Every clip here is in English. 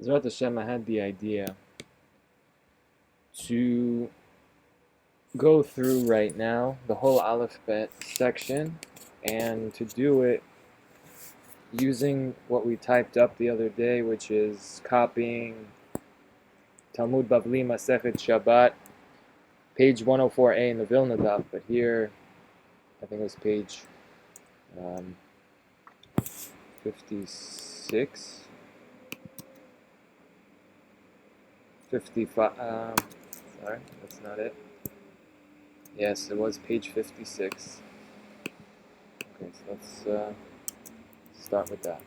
Bezrat Hashem, I had the idea to go through right now the whole alphabet section and to do it using what we typed up the other day, which is copying Talmud Bavli Shabbat, page 104a in the Vilna Daf, but here I think it was page 56. 55, sorry, that's not it. Yes, it was page 56. Okay, so let's start with that.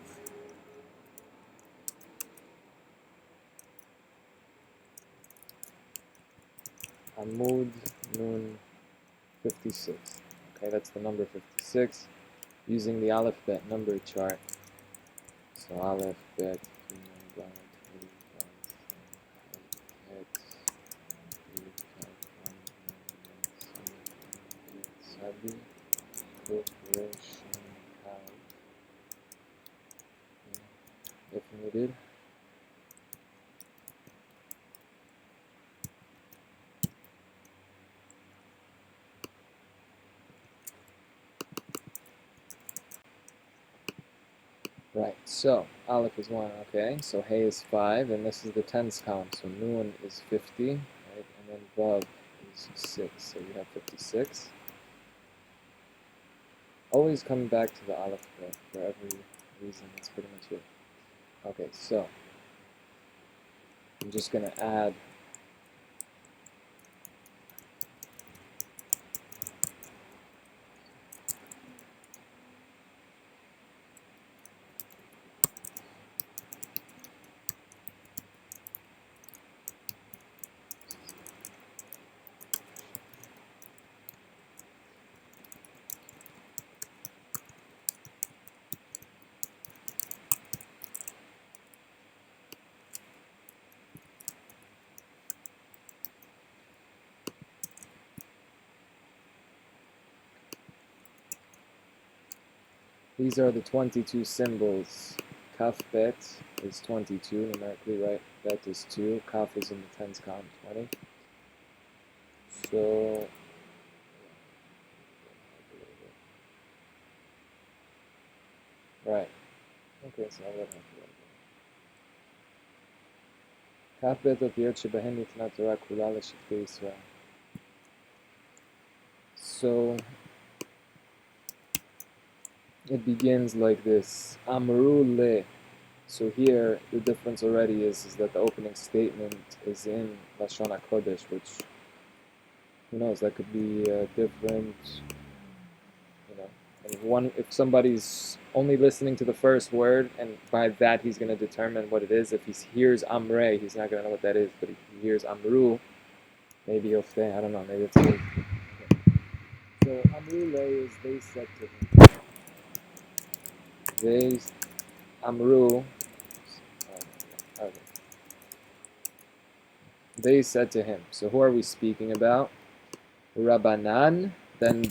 Amud Nun 56. Okay, that's the number 56. Using the Aleph Bet number chart. So Aleph Bet. If needed. Right, so Aleph is 1, okay, so Hey is 5, and this is the tens column, so Nun is 50, right, and then Vav is 6, so you have 56. Always coming back to the Aleph for every reason, that's pretty much it. Okay, so I'm just going to add these are the 22 symbols. Kaf Bet is 22, numerically, right? Bet is 2. Kaf is in the tens column, 20. So, right. Okay, so I'll let him do it. Kaf Bet otiyot shebahen nitna Torah kula l'shivtei Yisrael. So, it begins like this, Amru le. So here, the difference already is that the opening statement is in Lashon HaKodesh, which, who knows, that could be different, you know. And if somebody's only listening to the first word, and by that he's going to determine what it is. If he hears Amre, he's not going to know what that is, but if he hears Amru, maybe he'll say, I don't know, maybe it's good. So Amru le is they said to him. They, Amru, okay. They said to him. So who are we speaking about? Rabbanan. Then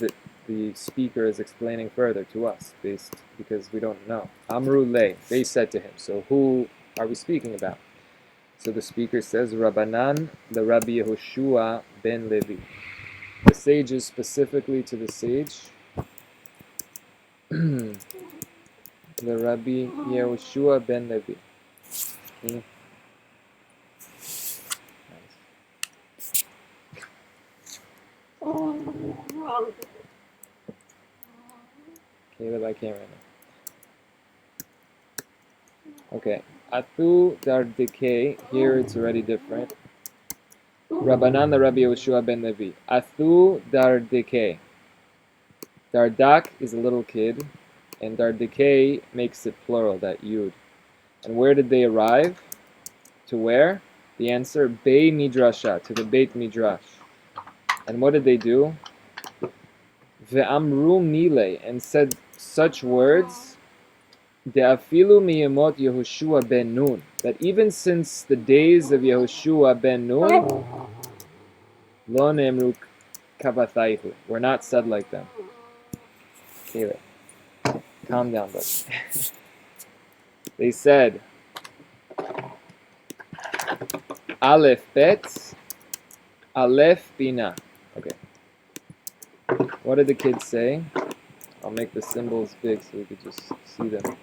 the speaker is explaining further to us, because we don't know. Amru le. They said to him. So who are we speaking about? So the speaker says, Rabbanan, the Rabbi Yehoshua ben Levi. The sages, specifically to the sage, the Rabbi Yehoshua ben Levi. Caleb, I can't right now. Okay. Atu Dardike, here it's already different. Rabbanan the Rabbi Yehoshua ben Levi. Atu Dardike. Dardak is a little kid, and Dardike makes it plural, that yud. And where did they arrive? To where? The answer, Bei Midrasha, to the Beit Midrash. And what did they do? Ve'amru mile, and said such words, De'afilu miyamot Yehoshua ben Nun, that even since the days of Yehoshua ben Nun, lo ne'emru kavathaihu, were not said like them. Caleb, calm down, buddy. They said, Aleph Bet, Aleph Bina. Okay. What did the kids say? I'll make the symbols big so we could just see them.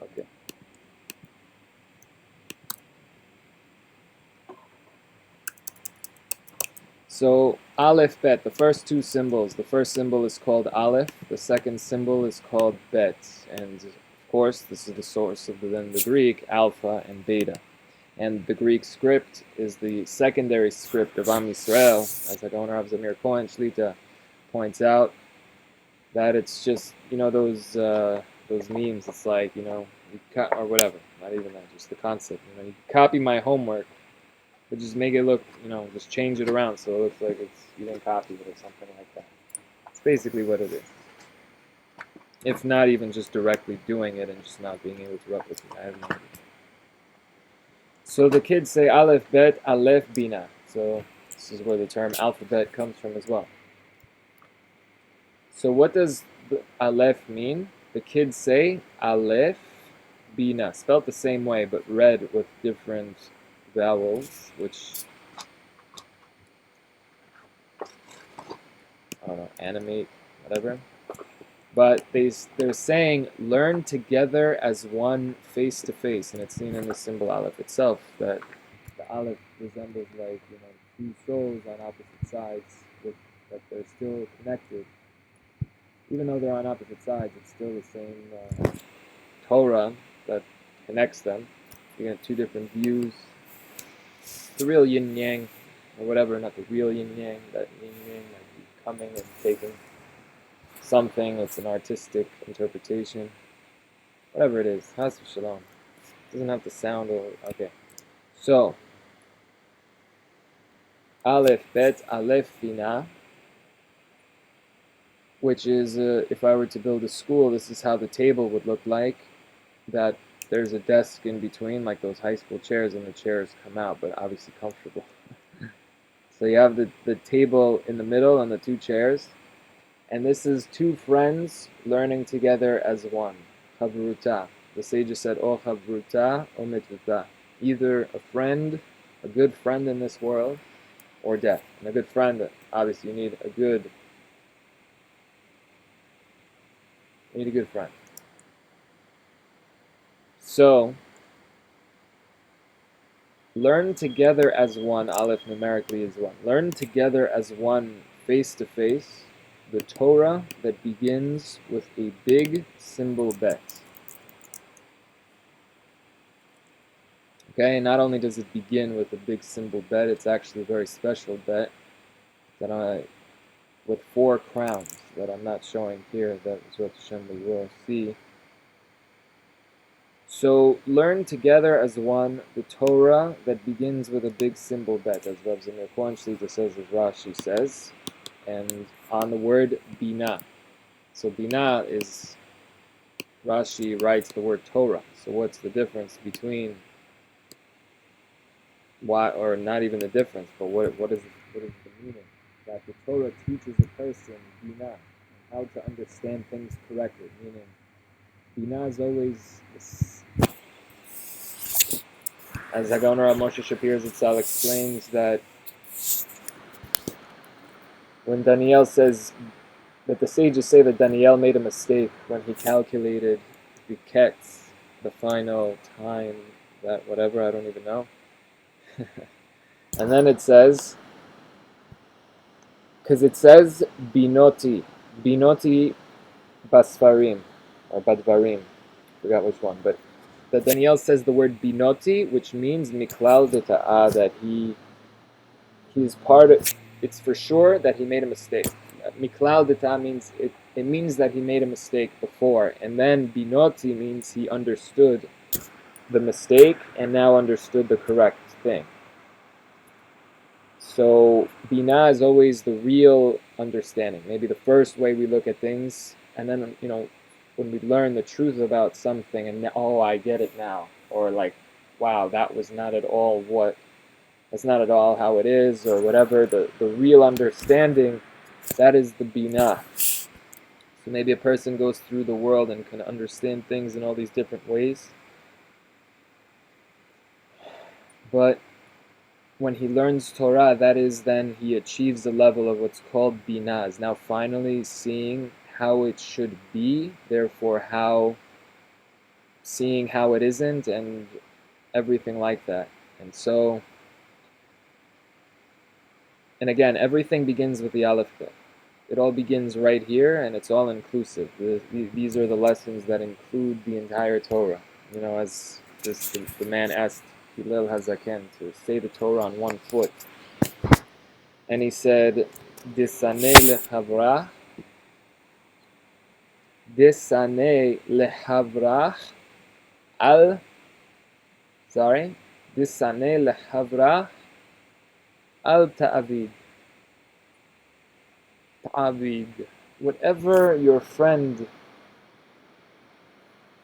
Okay. So Aleph Bet, the first two symbols. The first symbol is called Aleph. The second symbol is called Bet. And of course, this is the source of the Greek, Alpha and Beta. And the Greek script is the secondary script of Am Yisrael, as the owner of Zamir Cohen Shlita points out, that it's just, those memes. It's like, or whatever, not even that, just the concept. You copy my homework, but just make it look, just change it around so it looks like you didn't copy it or something like that. It's basically what it is. If not even just directly doing it and just not being able to replicate. I have no idea. So the kids say Aleph Bet, Aleph Bina. So this is where the term alphabet comes from as well. So what does the Aleph mean? The kids say Aleph Bina, spelled the same way but read with different vowels, which I don't know, animate, whatever. But they're saying learn together as one face to face, and it's seen in the symbol Aleph itself that the Aleph resembles like two souls on opposite sides, that they're still connected. Even though they're on opposite sides, it's still the same Torah that connects them. You get two different views. The real yin yang, or whatever, not the real yin yang, that yin yang, like coming and taking something. It's an artistic interpretation. Whatever it is, Has v'shalom. It doesn't have to sound okay. So, Aleph Bet, Aleph Bina, which is, if I were to build a school, this is how the table would look like. That there's a desk in between, like those high school chairs, and the chairs come out, but obviously comfortable. So you have the table in the middle and the two chairs, and this is two friends learning together as one. Chavruta. The sages said, O chavruta, o mitvuta. Either a friend, a good friend in this world, or death. And a good friend, obviously you need a good friend. So, learn together as one. Aleph numerically is one. Learn together as one, face to face, the Torah that begins with a big symbol Bet. Okay, not only does it begin with a big symbol Bet, it's actually a very special Bet that with 4 crowns that I'm not showing here, that Zot Hashem we will see. So learn together as one the Torah that begins with a big symbol Bet, as Rav Zamir Cohen Shlita says, as Rashi says, and on the word Bina. So Bina is, Rashi writes the word Torah. So what's the difference between why, or not even the difference, but what is the meaning? That the Torah teaches a person Bina, how to understand things correctly, meaning Bina is always, as Hagon Rav Moshe Shapir Zitzal explains, that when Daniel says, that the sages say that Daniel made a mistake when he calculated the ketz, the final time, that whatever, I don't even know. And then it says, because it says binoti basfarim, or badvarim, forgot which one, but that Daniel says the word binoti, which means miklal deta'ah, that he's part of, it's for sure that he made a mistake. Miklal deta'ah means, it means that he made a mistake before, and then binoti means he understood the mistake and now understood the correct thing. So Bina is always the real understanding, maybe the first way we look at things, and then, when we learn the truth about something, and I get it now, or like, wow, that was not at all that's not at all how it is, or whatever, the real understanding, that is the Bina. So maybe a person goes through the world and can understand things in all these different ways. But when he learns Torah, that is, then he achieves the level of what's called Binah, is now finally seeing how it should be, therefore seeing how it isn't, and everything like that. And so, and again, everything begins with the Aleph Bet. It all begins right here, and it's all inclusive. These are the lessons that include the entire Torah. You know, as just the man asked Hillel Hazaken to say the Torah on one foot. And he said, Disane lechavrach, Disane lechavrach, Disane lechavrach, al ta'avid. Ta'avid. Whatever your friend,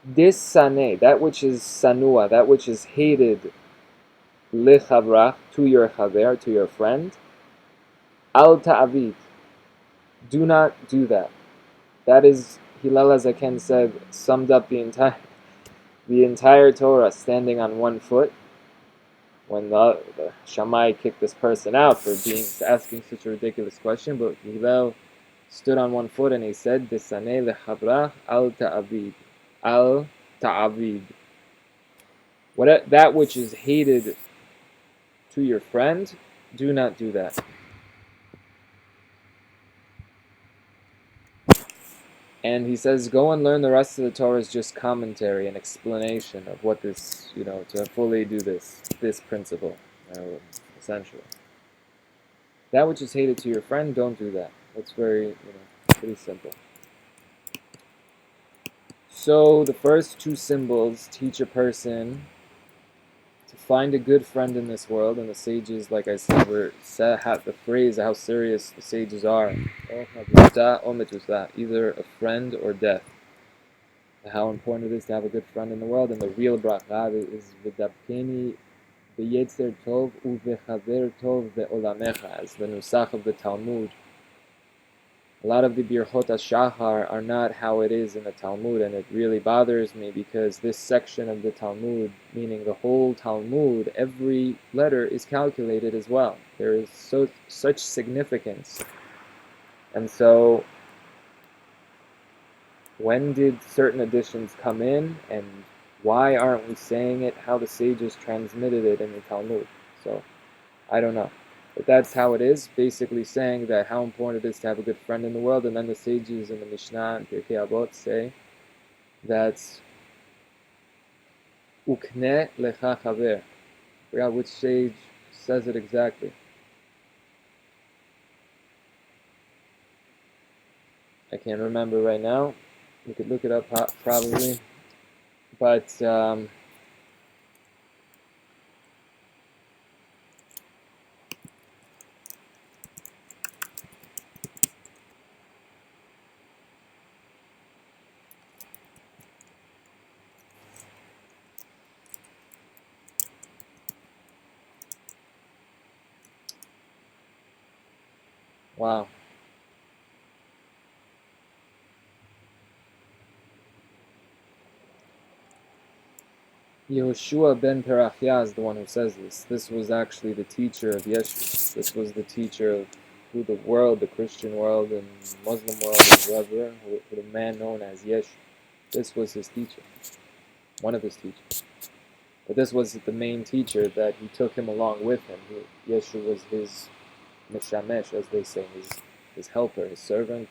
Disane, that which is sanua, that which is hated, lechavrach, to your chaver, to your friend, al ta'avid. Do not do that. That is, Hillel Hazaken said, summed up the entire Torah standing on one foot. When the Shammai kicked this person out for asking such a ridiculous question, but Hillel stood on one foot and he said, "Desanei lechavrach al ta'avid, al ta'avid." That which is hated to your friend, do not do that. And he says, go and learn the rest of the Torah's just commentary and explanation of what this, to fully do this principle, essentially. That which is hated to your friend, don't do that. That's very, pretty simple. So the first two symbols teach a person to find a good friend in this world, and the sages, like I said, the phrase how serious the sages are, either a friend or death. How important it is to have a good friend in the world, and the real bracha is v'dabkeni b'yetzer tov u'v'chaver tov ve'olamecha, as the nusach of the Talmud. A lot of the Birchot HaShachar are not how it is in the Talmud, and it really bothers me because this section of the Talmud, meaning the whole Talmud, every letter is calculated as well. There is such significance. And so, when did certain additions come in, and why aren't we saying it how the sages transmitted it in the Talmud? So, I don't know. But that's how it is, basically saying that how important it is to have a good friend in the world. And then the sages in the Mishnah and Pirkei Avot say that ukne lecha chaver. I forgot which sage says it exactly. I can't remember right now. We could look it up probably. But wow. Yehoshua ben Perachia is the one who says this. This was actually the teacher of Yeshu. This was the teacher of who the world, the Christian world and Muslim world and whoever, who the man known as Yeshu. This was his teacher. One of his teachers. But this was the main teacher that he took him along with him. Yeshu was his mishamesh, as they say, his helper, his servant.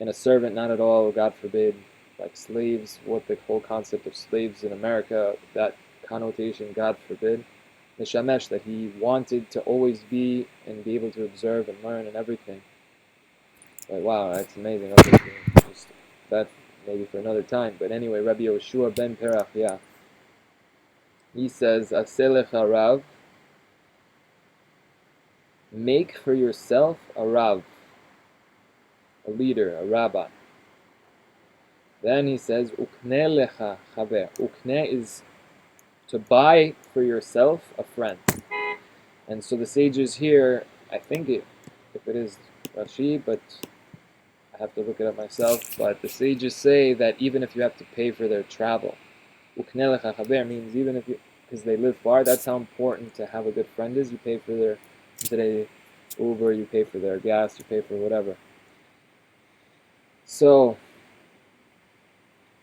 And a servant, not at all, God forbid, like slaves, what the whole concept of slaves in America, that connotation, God forbid. Mishamesh, that he wanted to always be and be able to observe and learn and everything. But wow, that's amazing. Okay, just that maybe for another time. But anyway, Rabbi Yehoshua ben Perachia, he says, Aselecha Rav, make for yourself a Rav, a leader, a rabbi. Then he says, Ukne lecha chaver. Ukne is to buy for yourself a friend. And so the sages here, I think if it is Rashi, but I have to look it up myself, but the sages say that even if you have to pay for their travel, means even if you, because they live far, that's how important to have a good friend is. You pay for their, today, Uber, you pay for their gas, you pay for whatever. So,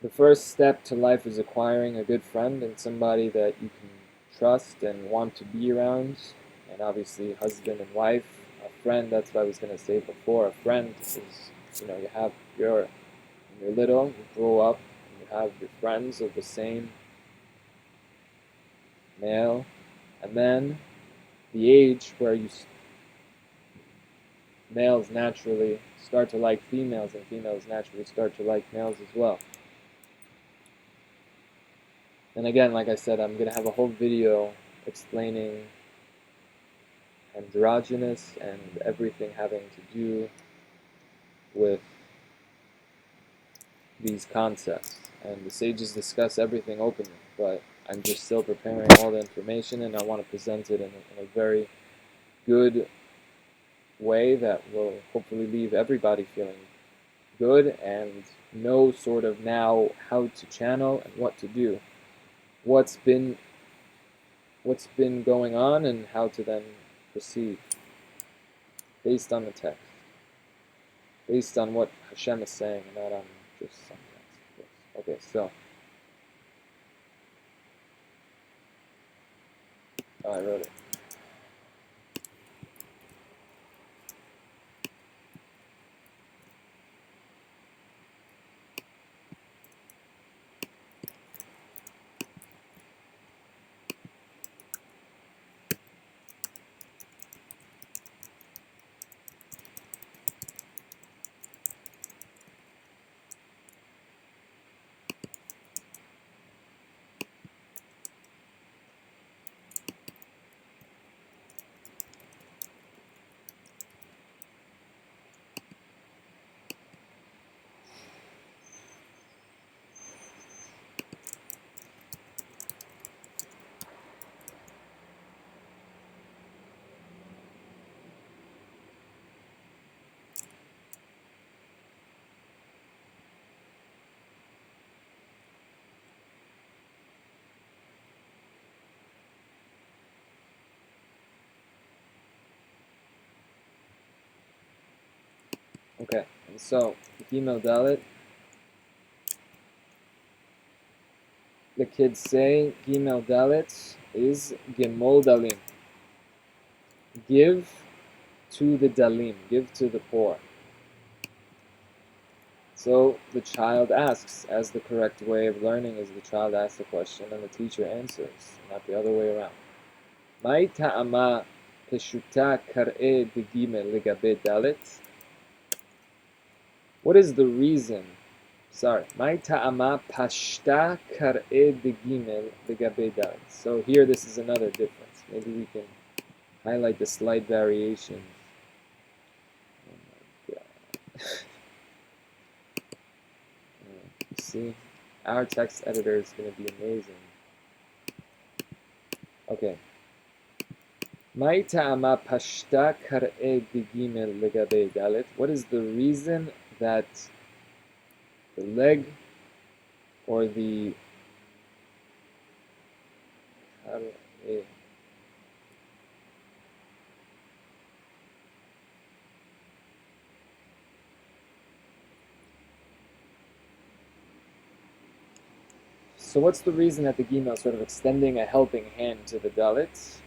the first step to life is acquiring a good friend and somebody that you can trust and want to be around, and obviously husband and wife. A friend, that's what I was going to say before, a friend is, you have when you're little, you grow up, and you have your friends of the same male, and then the age where males naturally start to like females and females naturally start to like males as well. And again, like I said, I'm going to have a whole video explaining androgynous and everything having to do with these concepts. And the sages discuss everything openly, but I'm just still preparing all the information, and I want to present it in a very good way that will hopefully leave everybody feeling good and know sort of now how to channel and what to do, what's been going on, and how to then proceed based on the text, based on what Hashem is saying, and not on just some text. Okay, so I wrote it. Okay, and so Gimel Dalet, the kids say Gimel Dalet is Gimol Dalim. Give to the Dalim, give to the poor. So the child asks, as the correct way of learning is the child asks the question and the teacher answers, not the other way around. Mai ta'ama peshuta kar'e begimel legabe dalet? What is the reason? Mai ta'ama pashta kar'e begimel legabe dalet? So here this is another difference. Maybe we can highlight the slight variation. Oh my God. See, our text editor is going to be amazing. Okay. Mai ta'ama pashta kar'e begimel legabe dalet? What is the reason that the leg or the kar'e, so what's the reason that the Gimel is sort of extending a helping hand to the Dalit?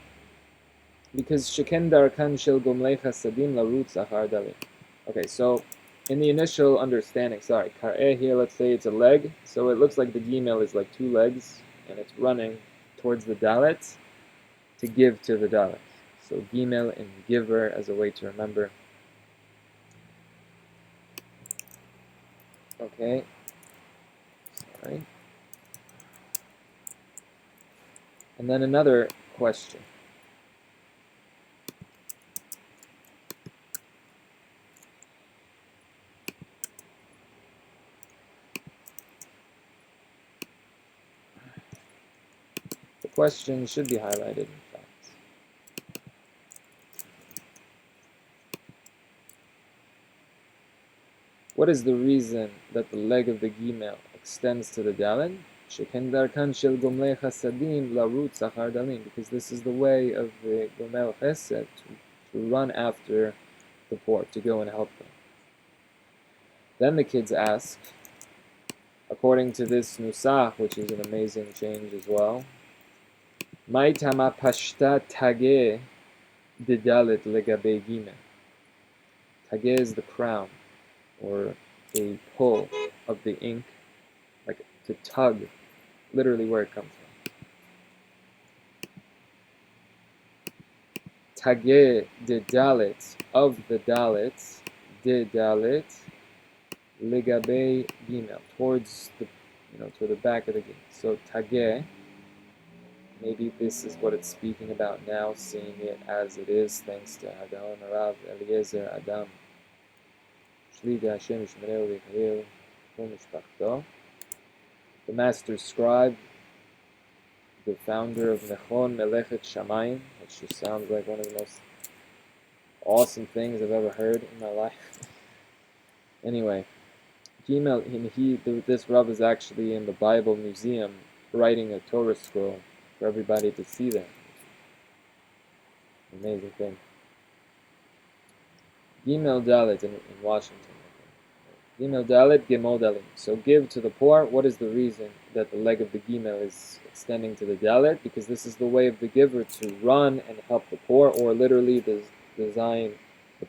Because Sheken Darkan Shel Gomlei Chasadim Larutz Achar Dalit. Okay, so in the initial understanding, Kar'eh here, let's say it's a leg, so it looks like the Gimel is like two legs, and it's running towards the Dalit to give to the Dalit. So Gimel and giver as a way to remember. Okay, sorry. And then another question. The question should be highlighted, in fact. What is the reason that the leg of the Gimel extends to the Daled? Because this is the way of the Gomel Chesed to run after the poor, to go and help them. Then the kids ask, according to this nusach, which is an amazing change as well, Maitama pashta tage didalet legabe gimel. Tage is the crown, or a pull of the ink, like to tug, literally where it comes from. Tage didalet, of the dalet, didalet legabe gimel, towards the, to the back of the gimel. So tage, maybe this is what it's speaking about now, seeing it as it is, thanks to Hagaon Rav Eliezer Adam Shlida Hashem Shmereu V'Chayil U'Mishpachto. The master scribe, the founder of Mechon Melechet Shamayim, which just sounds like one of the most awesome things I've ever heard in my life. Anyway, this Rav is actually in the Bible Museum writing a Torah scroll for everybody to see that. Amazing thing. Gimel Dalet in Washington. Gimel Dalet, Gimel Dalet. So give to the poor. What is the reason that the leg of the Gimel is extending to the Dalet? Because this is the way of the giver to run and help the poor, or literally the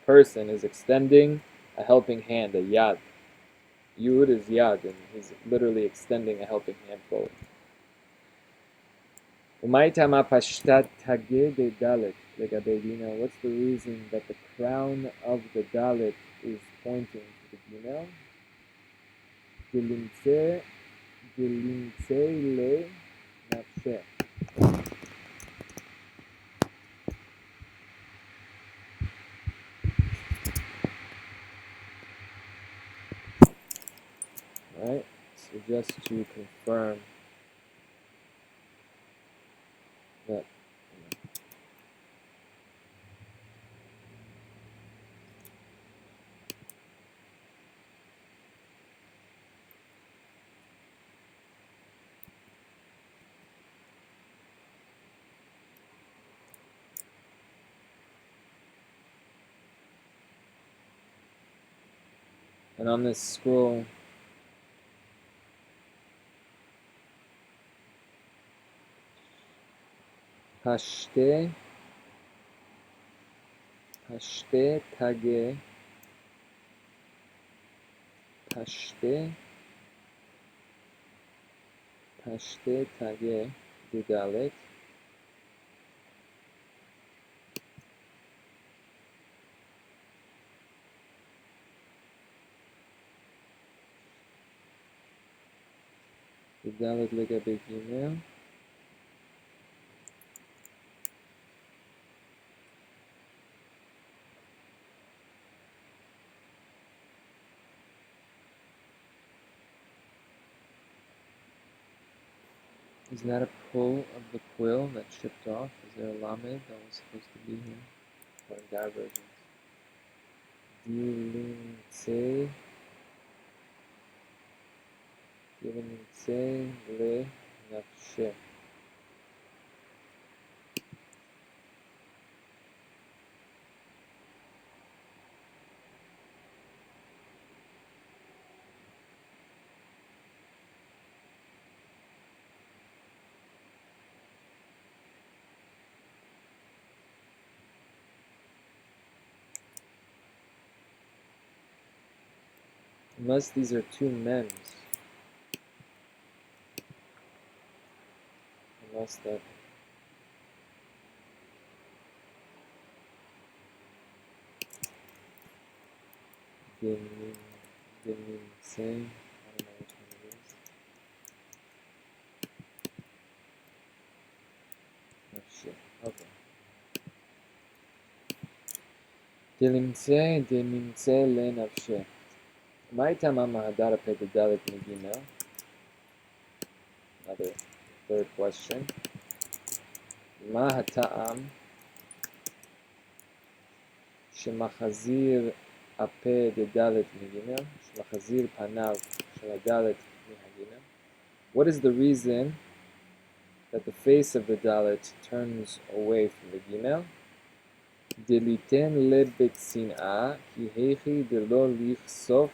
person is extending a helping hand, a yad. Yud is yad, and he's literally extending a helping hand forward. What's the reason that the crown of the Dalet is pointing to the Gimel? Le nafsheh. Right? So just to confirm that and on this scroll, Pashte tage, Pashte tage didalet. Didalet legabe Gimel. Is that a pull of the quill that chipped off? Is there a lamed that was supposed to be here? Or in diversions? Dilimtse le nafsheh. Unless these are two mems. Unless that. Dimimse. I don't know which one it is. Oh shit. Okay. Dilimtse le nafsheh. Another third question. Ma ha'ta'am shemachazir הפה דדלת מגימל, שמחזיר פניו של הדלת מהגימל. What is the reason that the face of the dalet turns away from the gimel? דליתן לבית שנאה, כי היכי דלא לחשוף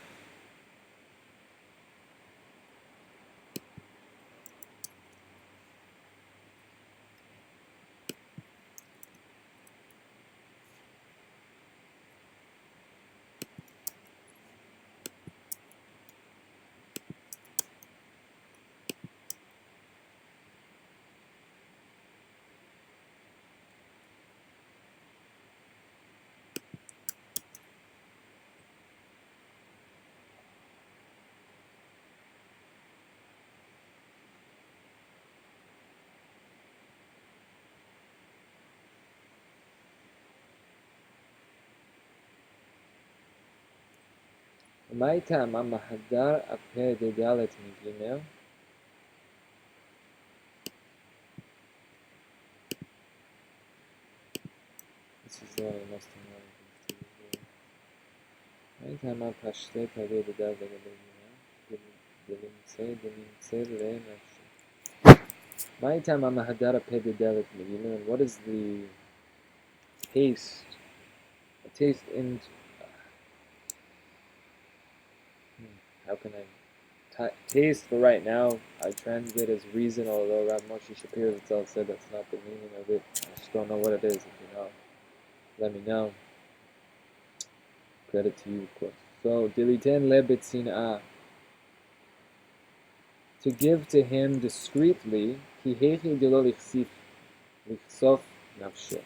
מה הייתה מהדר הפה דדלת מגימל? This is the one I must have known. מה הייתה מהפשטי פה דדלת מגימל? דלמצא לנפשי. מה הייתה מהדר הפה דדלת מגימל? And what is the taste? A taste in... how can I... taste for right now, I translate as reason, although Rav Moshe Shapiro himself said that's not the meaning of it. I just don't know what it is. If you know, let me know. Credit to you, of course. So, Diliten lebet sin'ah. To give to him discreetly, ki hechi dilo lichsof nafshe.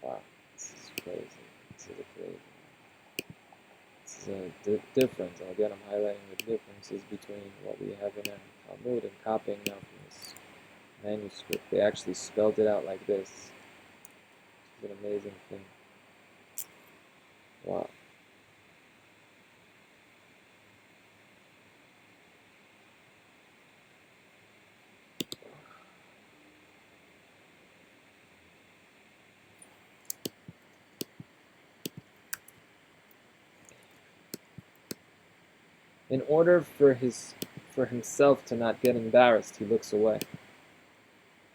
Wow, this is crazy. This is a crazy. This is a difference. And again, I'm highlighting the differences between what we have in our Talmud and copying now from this manuscript. They actually spelled it out like this. It's an amazing thing. Wow. In order for himself to not get embarrassed, he looks away.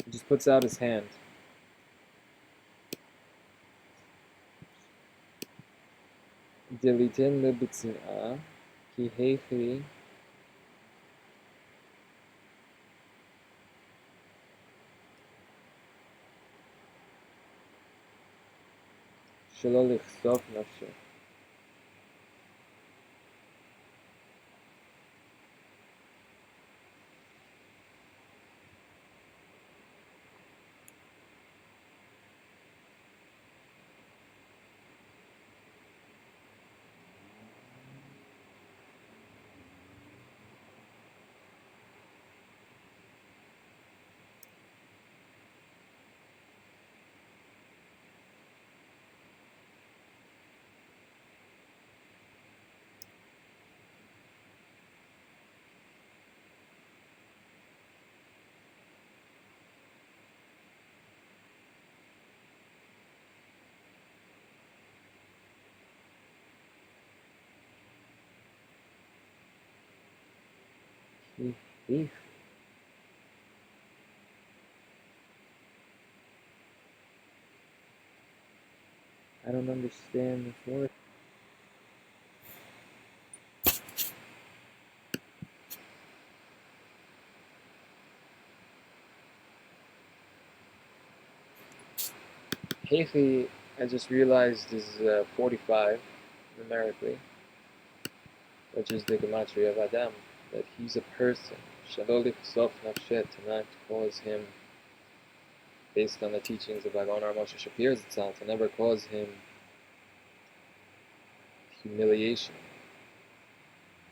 He just puts out his hand. Delitin lebitzin'ah, ki heichi shelo lichsof nafshe. Ki I don't understand this word. Heichi, I just realized, is 45 numerically, which is the gematria of Adam, that he's a person. Shelo lichsof nafshe, to not cause him based on the teachings of Agon Moshe Shapir Zatzal, to never cause him humiliation.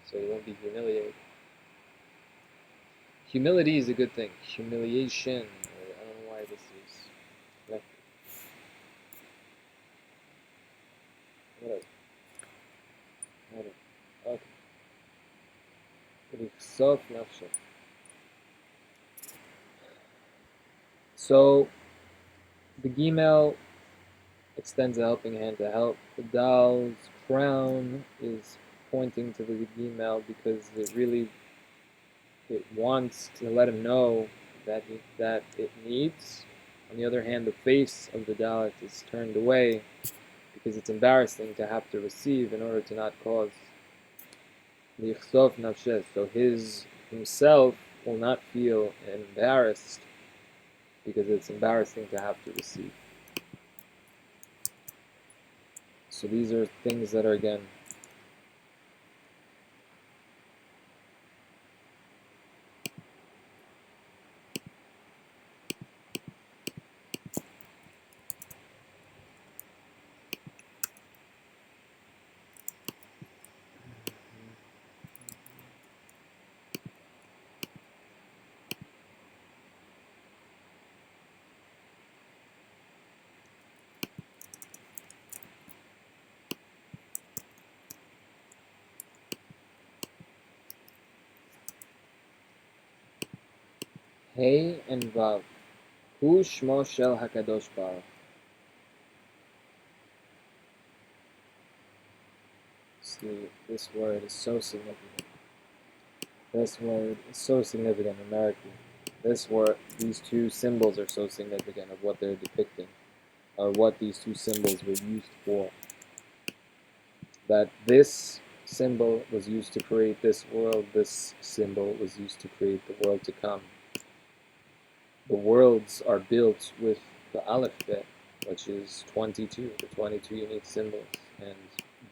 So he won't be humiliated. Humility is a good thing. Humiliation, I don't know why this is connected. Whatever. Okay. So the Gimel extends a helping hand to help. The Dal's crown is pointing to the Gimel because it wants to let him know that it needs. On the other hand, the face of the Dalet is turned away because it's embarrassing to have to receive in order to not cause lichsof nafshes. So himself will not feel embarrassed because it's embarrassing to have to receive. So these are things that are, again, Hey and Vav. Hu Shmo Shel HaKadosh Baruch. See, this word is so significant. This word is so significant numerically. These two symbols are so significant of what they're depicting, or what these two symbols were used for. That this symbol was used to create this world, this symbol was used to create the world to come. The worlds are built with the Aleph Bet, which is 22, the 22 unique symbols, and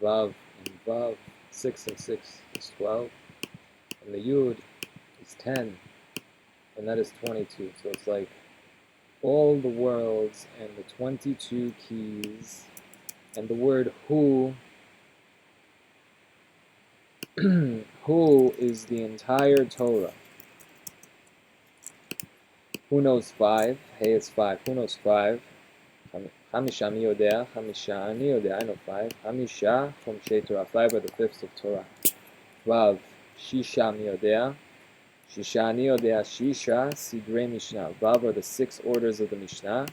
Vav and Vav, 6 and 6 is 12, and the Yud is 10, and that is 22. So it's like all the worlds and the 22 keys, and the word Hu, Hu is the entire Torah. Who knows 5? Hey is 5. Who knows 5? Hamisha mi yodea, Hamisha ani yodea, I know 5. Hamisha chomshei Torah, 5 are the fifths of Torah. Vav, Shisha mi yodea, Shisha ani yodea, Shisha sidrei Mishnah. Vav are the 6 orders of the Mishnah.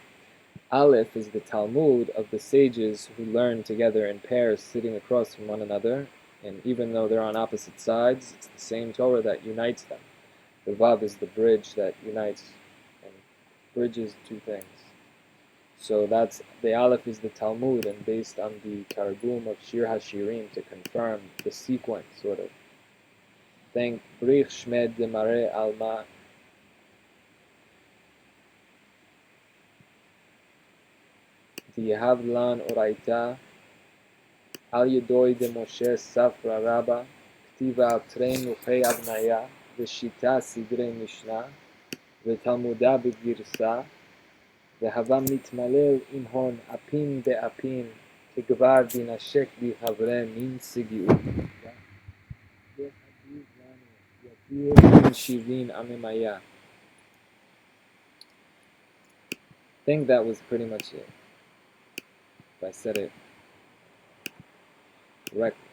Aleph is the Talmud of the sages who learn together in pairs, sitting across from one another, and even though they're on opposite sides, it's the same Torah that unites them. The Vav is the bridge that unites and bridges two things. So that's the Aleph is the Talmud, and based on the Targum of Shir HaShirim to confirm the sequence, sort of. Think Brich Shmed Demare Alma. Yehav Lan Oraita Al Yedoi de Moshe Safra Rabba Ktiva Trein Uchei Abnaya Veshita Sidrei Mishnah Vetalmuda Begirsa Vehava Mitmalel Imhon Apin Be'apin Kegvar Dinashek Bihavre Min Sigiu Yadir Shivin Amemaya. I think that was pretty much it. If I said it correctly.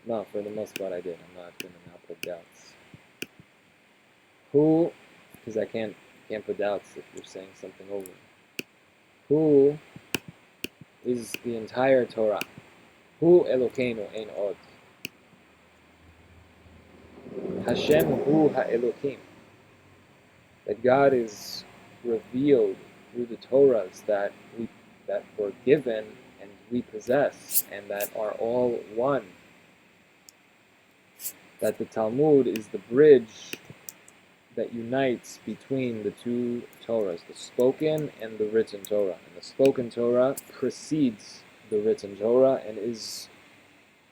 No, for the most part I did. I'm not going to now put doubts. Who, because I can't put doubts if you're saying something over. Who is the entire Torah? Hu Elokeinu Ein Od. Hashem Hu HaElokim. That God is revealed through the Torahs that were given and we possess and that are all one. That the Talmud is the bridge that unites between the two Torahs, the spoken and the written Torah. And the spoken Torah precedes the written Torah and is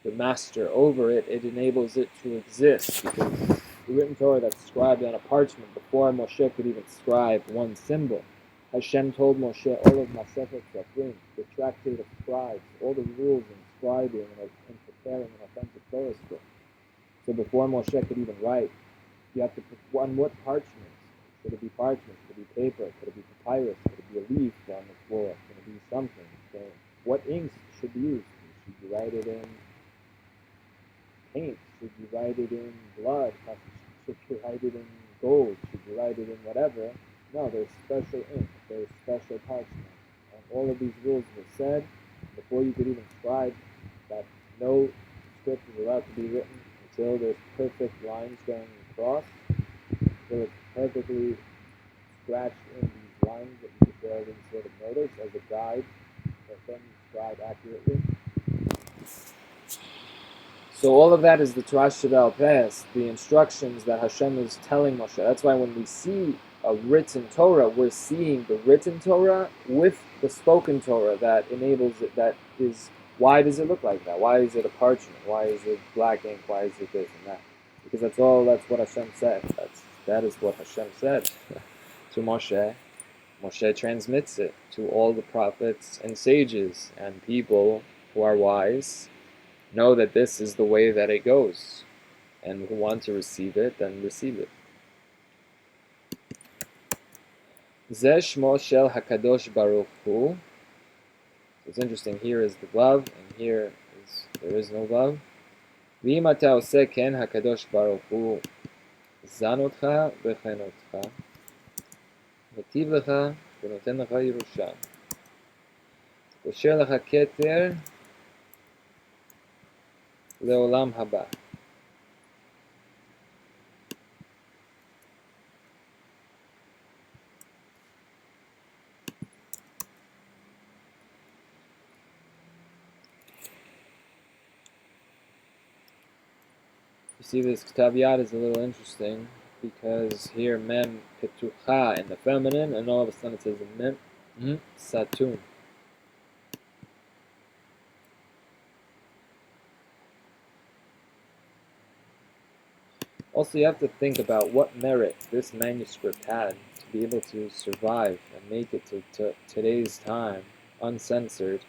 the master over it. It enables it to exist because the written Torah that's scribed on a parchment before Moshe could even scribe one symbol. Hashem told Moshe all of Masechet Sofrim, the tractate of scribes, all the rules in scribing and preparing an authentic Torah script. So before Moshe could even write, you have to put on what parchment. Should it be parchment? Could it be paper? Could it be papyrus? Could it be a leaf on the floor? Could it be something? So what inks should be used? Should you write it in paint? Should you write it in blood? Should you write it in gold? Should you write it in whatever? No, there's special ink. There's special parchment. And all of these rules were said before you could even scribe that no script is allowed to be written until there's perfect lines going across, until it's perfectly scratched in these lines that you could barely sort of notice as a guide, that then you scribe accurately. So all of that is the Torah Sheba'al Peh, the instructions that Hashem is telling Moshe. That's why when we see a written Torah, we're seeing the written Torah with the spoken Torah that enables it, that is, why does it look like that? Why is it a parchment? Why is it black ink? Why is it this and that? Because that's what Hashem said. That is what Hashem said to Moshe. Moshe transmits it to all the prophets and sages and people who are wise. Know that this is the way that it goes, and who want to receive it, then receive it. Zeh Shmo Shel HaKadosh Baruch Hu. It's interesting, here is the vav, and here there is no vav. V'im ata oseh ken HaKadosh Baruch Hu zan otcha v'chen otcha metiv lecha v'noten lecha Yerusha kosher lecha keter leolam haba. You see, this Ktav Yad is a little interesting because here mem petucha in the feminine, and all of a sudden it says mem satun. Also, you have to think about what merit this manuscript had to be able to survive and make it to today's time, uncensored,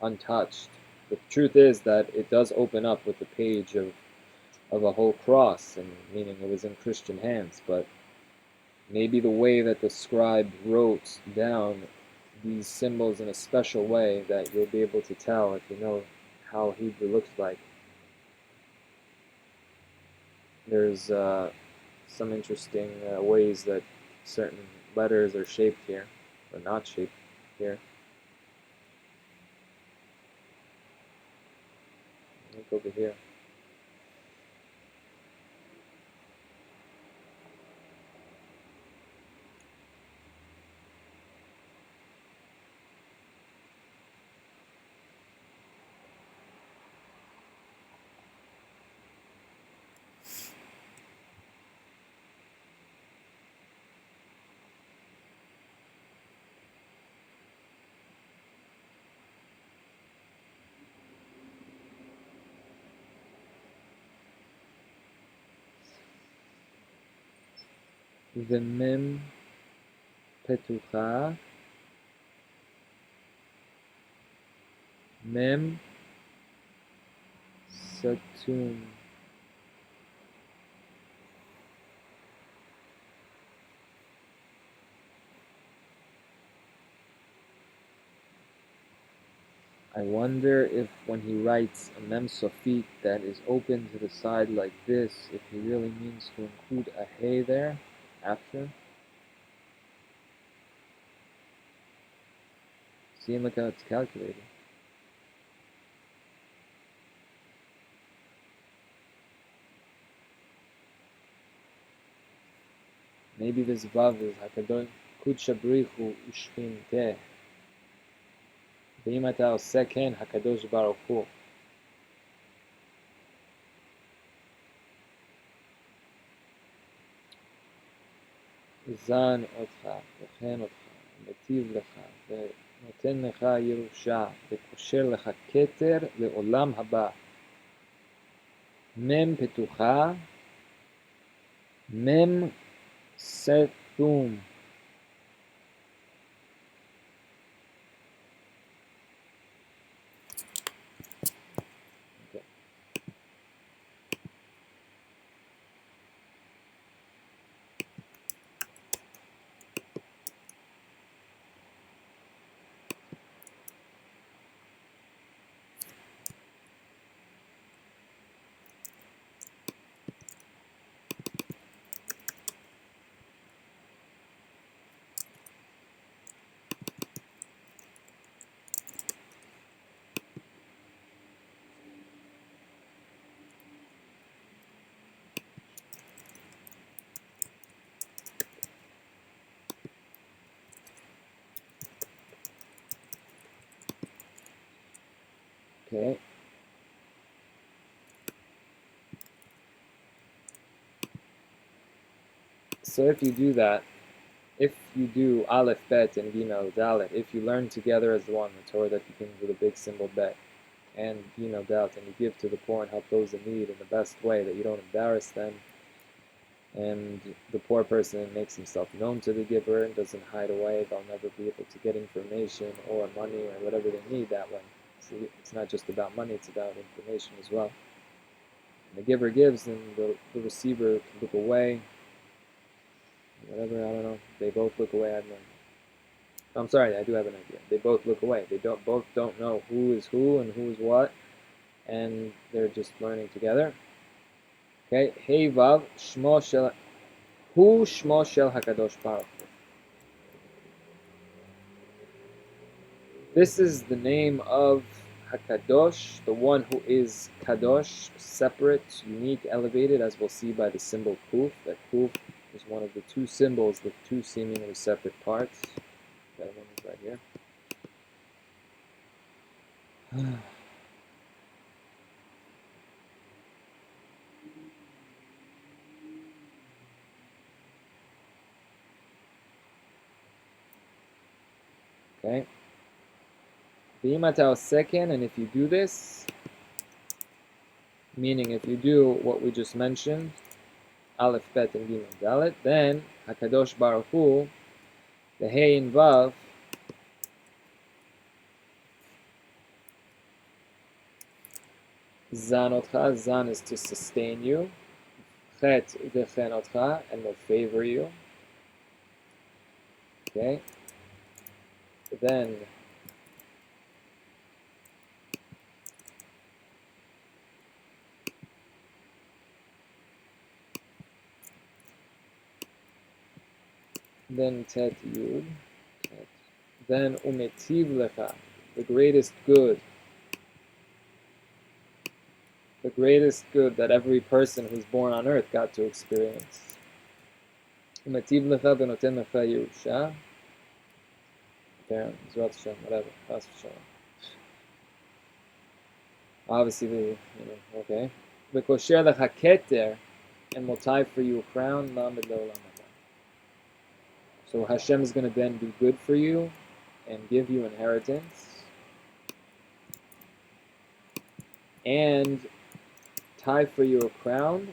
untouched. The truth is that it does open up with the page of a whole cross, and meaning it was in Christian hands, but maybe the way that the scribe wrote down these symbols in a special way that you'll be able to tell if you know how Hebrew looks like. There's some interesting ways that certain letters are shaped here, or not shaped here. Look over here. ומם פתוחה, מם סתום. I wonder if when he writes a mem sofit that is open to the side like this, if he really means to include a hey there after. See, and look how it's calculated. Maybe this vav is hakadon kudsha brichu ushkin teh. ואם אתה עושה כן, הקדוש ברוך הוא. זן אותך, וכן אותך, מטיב לך, ונותן לך ירושה, וקושר לך כתר לעולם הבא. מם פתוחה, Mem setum. Okay. So if you do that, if you do Aleph, Bet, and Gimel, Dalet, if you learn together as one, the Torah that begins with a big symbol Bet, and Gimel, Dalet, and you give to the poor and help those in need in the best way, that you don't embarrass them, and the poor person makes himself known to the giver and doesn't hide away, they'll never be able to get information or money or whatever they need that way. So it's not just about money, it's about information as well. And the giver gives, and the receiver can look away, whatever, I don't know, they both look away, I don't know. I'm sorry, I do have an idea. They both look away. They both don't know who is who and who is what, and they're just learning together. Okay, Hey Vav, Shmo Shel, Hu Shmo Shel Hakadosh Baruch Hu. This is the name of Hakadosh, the one who is Kadosh, separate, unique, elevated, as we'll see by the symbol Kuf. That Kuf is one of the two symbols with two seemingly separate parts. That one is right here. Okay. Second, and if you do this, meaning if you do what we just mentioned, Aleph, Bet, and Gimel, Dalet, then Hakadosh Baruch Hu, the Hey and Vav, Zanotcha, Zan is to sustain you, Chet v'chenotcha, and will favor you. Okay. Then Tet Yud, Tet. Then Umetiv Lecha, the greatest good that every person who's born on earth got to experience. Umetiv Lecha v'noten Lecha Yerusha. Whatever. Obviously, okay. V'kosher Lecha Keter, and will tie for you a crown. Lamed le'olam haba. So Hashem is going to then do good for you and give you inheritance and tie for you a crown.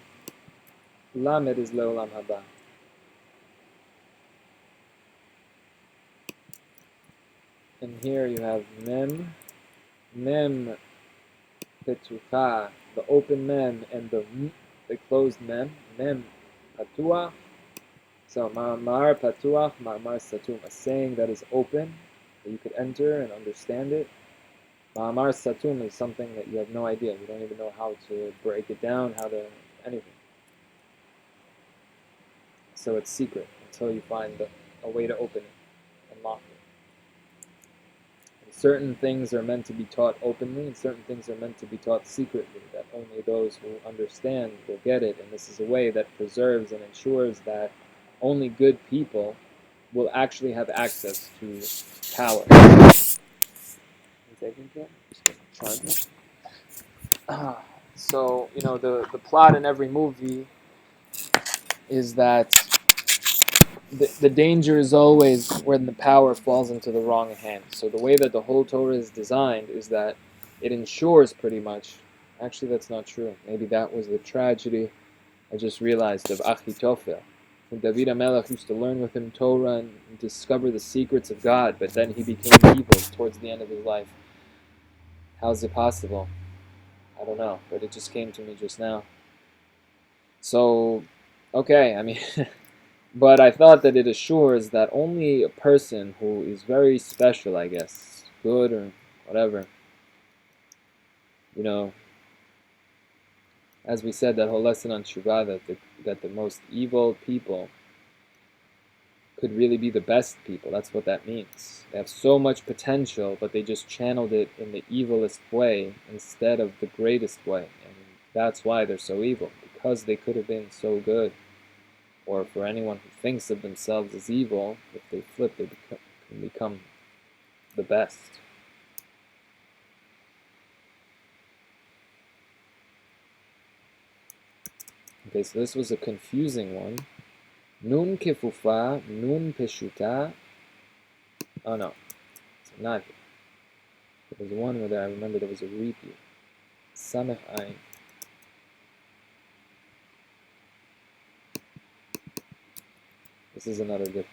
Lamed is le'olam haba. And here you have mem petucha, the open mem, and the closed mem patuach. So ma'amar patuach, ma'amar satum, a saying that is open, that you could enter and understand it. Ma'amar satum is something that you have no idea. You don't even know how to break it down, how to anything. So it's secret until you find a way to open it and lock it. Certain things are meant to be taught openly, and certain things are meant to be taught secretly, that only those who understand will get it, and this is a way that preserves and ensures that only good people will actually have access to power. So, the plot in every movie is that the danger is always when the power falls into the wrong hands. So the way that the whole Torah is designed is that it ensures pretty much, actually that's not true, maybe that was the tragedy I just realized of Achitophel. David HaMelech used to learn with him Torah and discover the secrets of God, but then he became evil towards the end of his life. How is it possible? I don't know, but it just came to me just now. So, okay, I mean, but I thought that it assures that only a person who is very special, I guess, good or whatever, you know, as we said, that whole lesson on Shuvah, that the most evil people could really be the best people. That's what that means. They have so much potential, but they just channeled it in the evilest way instead of the greatest way. And that's why they're so evil, because they could have been so good. Or for anyone who thinks of themselves as evil, if they flip, they can become the best. Okay, so this was a confusing one. Nun kefufa, nun peshuta. Oh no, it's not here. There was one where I remember there was a repeat. Samech ayin. This is another difference.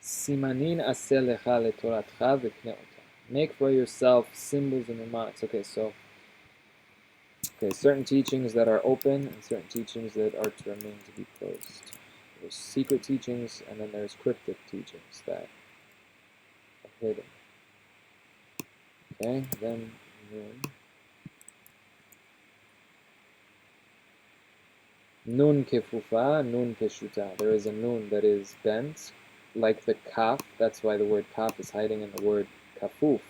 Simanin aseh lecha letoratcha v'kne ota. Make for yourself symbols and mnemonics. Okay, so certain teachings that are open and certain teachings that are to remain to be closed. There's secret teachings and then there's cryptic teachings that are hidden. Okay, then nun. Nun kefufa, nun peshuta. There is a nun that is bent, like the kaf. That's why the word kaf is hiding in the word kafuf.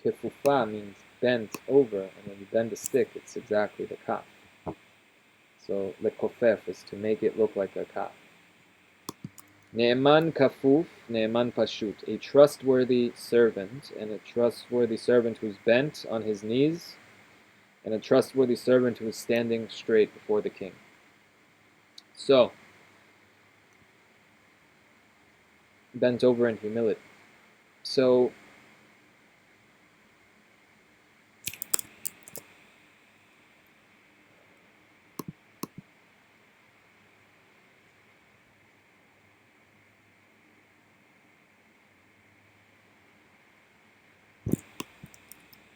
Kefufa means bent over, and when you bend a stick, it's exactly the kaf. So lekofef is to make it look like a kaf. Ne'eman kafuf, ne'eman pashut. A trustworthy servant, and a trustworthy servant who's bent on his knees, and a trustworthy servant who is standing straight before the king. So, bent over in humility. So,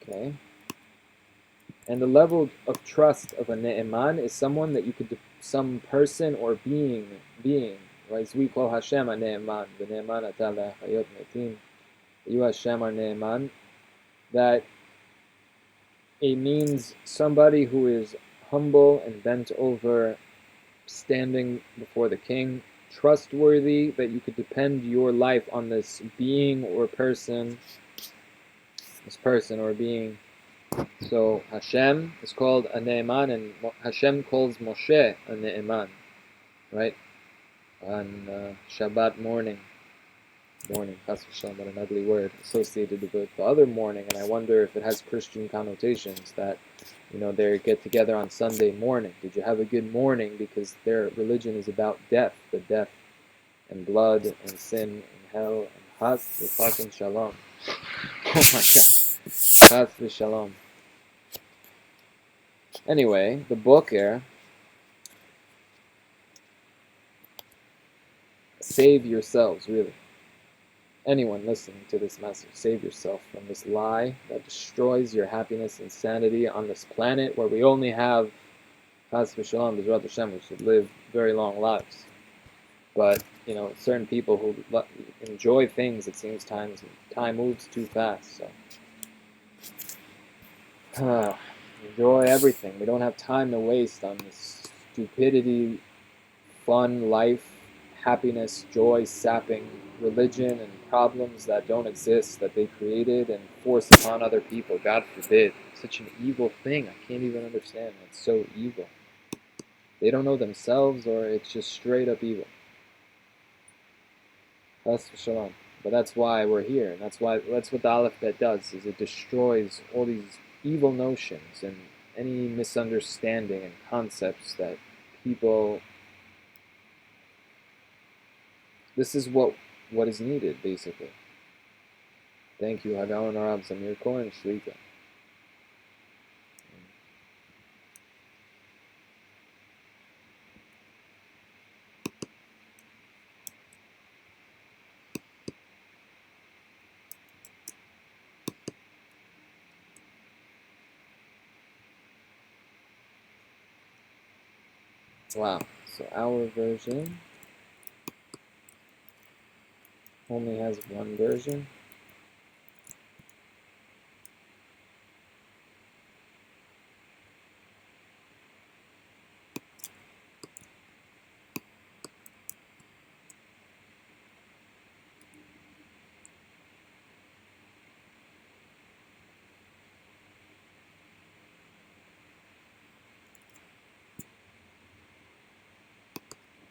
okay. And the level of trust of a ne'eman is someone that you could, some person or being, right? As we call Hashem a ne'eman, the ne'eman ata le'achayot metim, you Hashem are ne'eman, that it means somebody who is humble and bent over, standing before the king, trustworthy, that you could depend your life on this being or person, this person or being. So Hashem is called a ne'eman, and Hashem calls Moshe a ne'eman, right? On Shabbat morning, chas v'shalom, what an ugly word, associated with the other morning, and I wonder if it has Christian connotations that, you know, they get together on Sunday morning. Did you have a good morning? Because their religion is about death, the death and blood and sin and hell and chas v'fucking shalom. Oh my God, chas v'shalom. Anyway, the book here, save yourselves, really. Anyone listening to this message, save yourself from this lie that destroys your happiness and sanity on this planet where we only have, chas v'shalom, B'ezrat Hashem, we should live very long lives. But, you know, certain people who enjoy things, it seems time moves too fast, so. Enjoy everything. We don't have time to waste on this stupidity, fun, life, happiness, joy, sapping religion and problems that don't exist, that they created and force upon other people. God forbid. Such an evil thing. I can't even understand. It's so evil. They don't know themselves, or it's just straight up evil. Chas v'shalom. But that's why we're here, and that's what the Aleph Bet does, is it destroys all these evil notions and any misunderstanding and concepts that people. This is what is needed, basically. Thank you, Hagaon Arab Samir Cohen Shlita. Wow, so our version only has one version.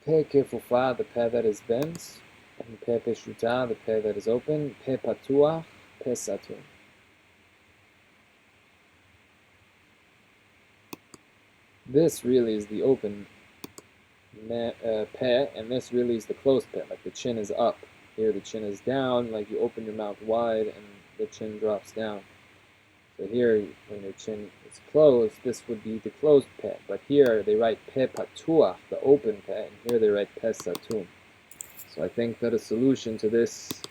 Pe kefufa, the pe that is bent, and pe peshuta, the pe that is open, pe patuach, pe satur. This really is the open pe, and this really is the closed pe, like the chin is up. Here the chin is down, like you open your mouth wide and the chin drops down. So here, when your chin is closed, this would be the closed pe. But here they write pe patuach, the open pe, and here they write pe satum. So I think that a solution to this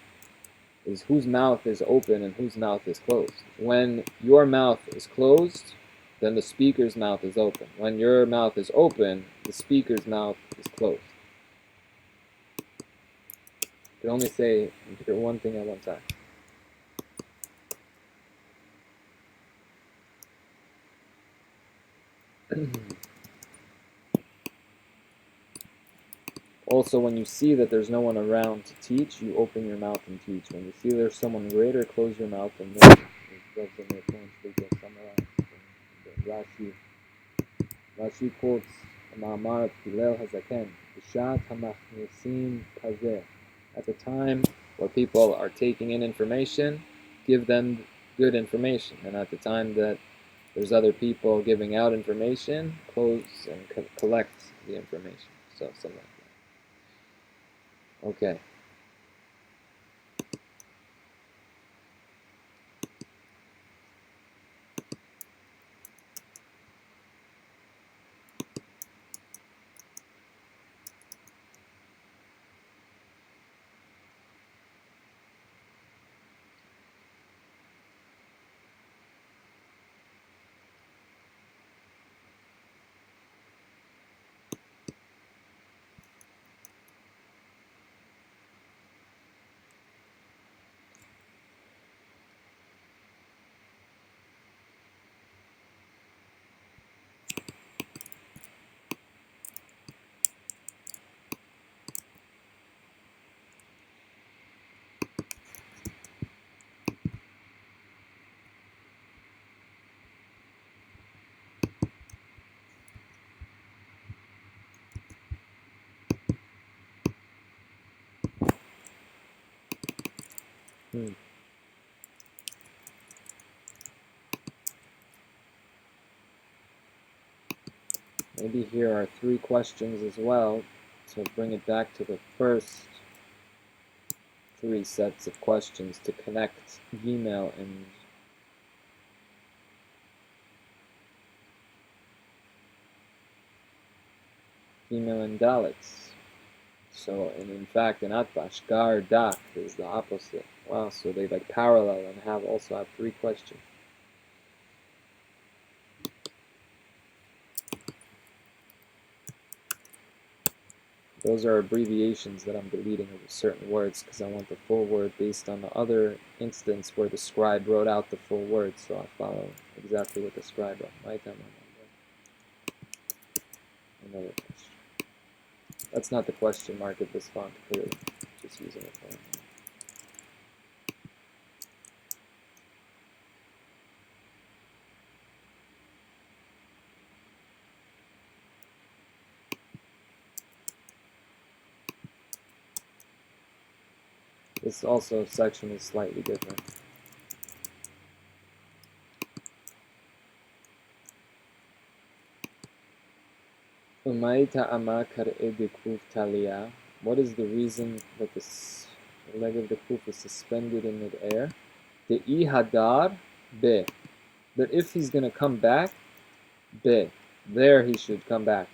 is whose mouth is open and whose mouth is closed. When your mouth is closed, then the speaker's mouth is open. When your mouth is open, the speaker's mouth is closed. You can only say one thing at one time. Also, when you see that there's no one around to teach, you open your mouth and teach. When you see there's someone greater, close your mouth and listen. Rashi quotes Ma'amar of Hillel Hazaken, Bishat hamachnisim pazeh. At the time where people are taking in information, give them good information. And at the time that there's other people giving out information, close and collect the information. So, something like that. Okay. Maybe here are 3 questions as well, to bring it back to the first 3 sets of questions to connect Gimel and Dalet. So, and in fact, in Atbash, Gar Dak is the opposite. Wow, so they like parallel and also have 3 questions. Those are abbreviations that I'm deleting of certain words because I want the full word based on the other instance where the scribe wrote out the full word, so I follow exactly what the scribe wrote. Another question. That's not the question mark of this font, clearly. Just using it for This also section is slightly different. What is the reason that the leg of the kuf is suspended in mid-air? De'i hadar be. That if he's going to come back, be. There he should come back.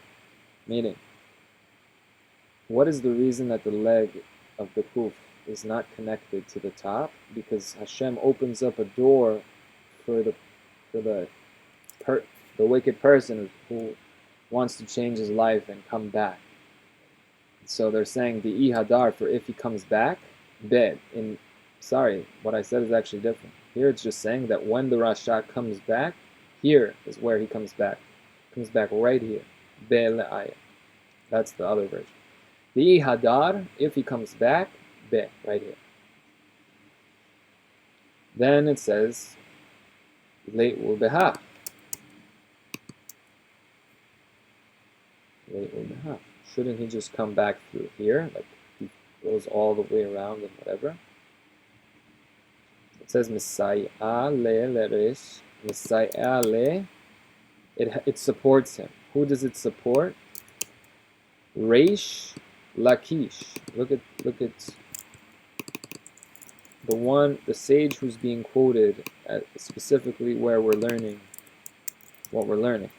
Meaning, what is the reason that the leg of the kuf is not connected to the top? Because Hashem opens up a door for the wicked person who wants to change his life and come back. So they're saying the ihadar for if he comes back, bed. Sorry, what I said is actually different. Here it's just saying that when the Rasha comes back, here is where he comes back. Comes back right here. Be le'ayah. That's the other version. The ihadar, if he comes back, be, right here. Then it says, le'ul beha. Shouldn't he just come back through here? Like he goes all the way around and whatever. It says Messiah le leresh. Messiah le. It supports him. Who does it support? Reish Lakish. Look at the sage who's being quoted at specifically where we're learning what we're learning.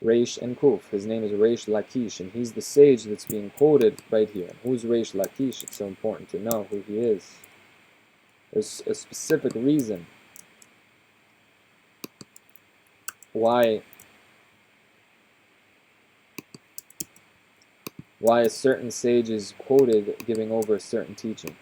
Reish and Kuf. His name is Reish Lakish, and he's the sage that's being quoted right here. Who's Reish Lakish? It's so important to know who he is. There's a specific reason why a certain sage is quoted giving over a certain teaching.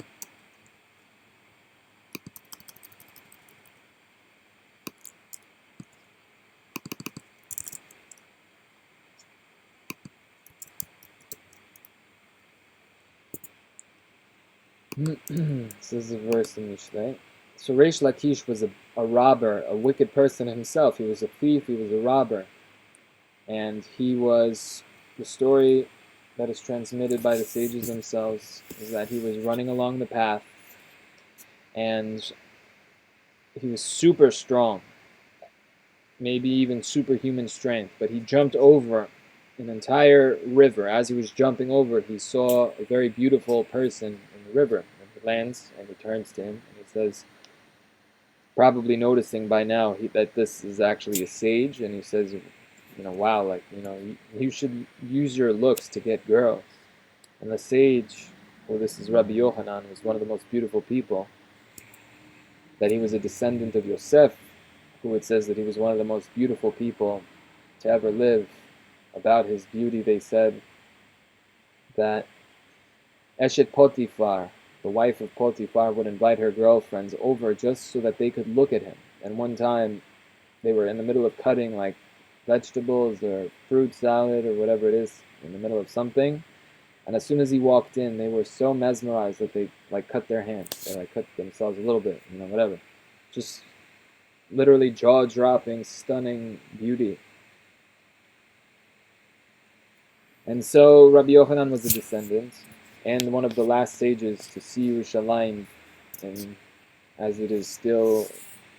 This is a verse in Mishlei. So Reish Lakish was a robber, a wicked person himself. He was a thief, he was a robber. And he was, the story that is transmitted by the sages themselves is that he was running along the path and he was super strong, maybe even superhuman strength, but he jumped over an entire river. As he was jumping over, he saw a very beautiful person in the river, and he lands and he turns to him and he says, probably noticing by now that this is actually a sage, and he says, wow, like, you should use your looks to get girls. And the sage, well, this is Rabbi Yochanan, was one of the most beautiful people, that he was a descendant of Yosef, who it says that he was one of the most beautiful people to ever live. About his beauty, they said that Eshet Potiphar, the wife of Potiphar, would invite her girlfriends over just so that they could look at him. And one time, they were in the middle of cutting like vegetables or fruit salad or whatever it is, in the middle of something. And as soon as he walked in, they were so mesmerized that they like cut their hands. They like cut themselves a little bit, whatever. Just literally jaw-dropping, stunning beauty. And so Rabbi Yochanan was a descendant and one of the last sages to see Yerushalayim, and as it is still,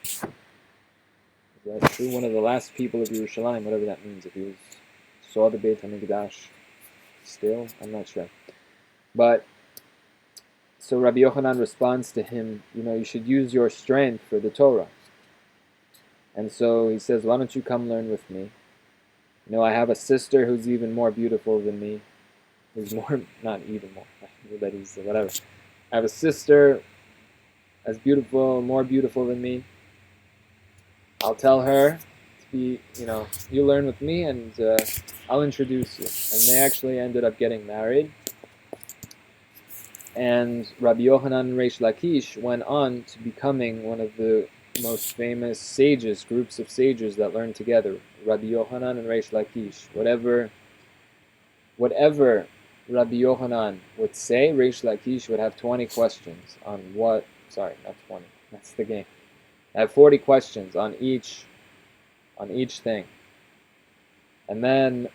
is that true? One of the last people of Yerushalayim, whatever that means. If he saw the Beit HaMikdash still, I'm not sure. But so Rabbi Yochanan responds to him, you should use your strength for the Torah. And so he says, why don't you come learn with me? I have a sister who's even more beautiful than me. Who's more, not even more, but he's whatever. I have a sister as beautiful, more beautiful than me. I'll tell her to be, you learn with me and I'll introduce you. And they actually ended up getting married. And Rabbi Yochanan and Reish Lakish went on to becoming one of the most famous sages, groups of sages that learned together. Rabbi Yochanan and Reish Lakish. Whatever Rabbi Yochanan would say, Reish Lakish would have 20 questions on what, sorry, not 20, that's the game. I have 40 questions on each thing. And then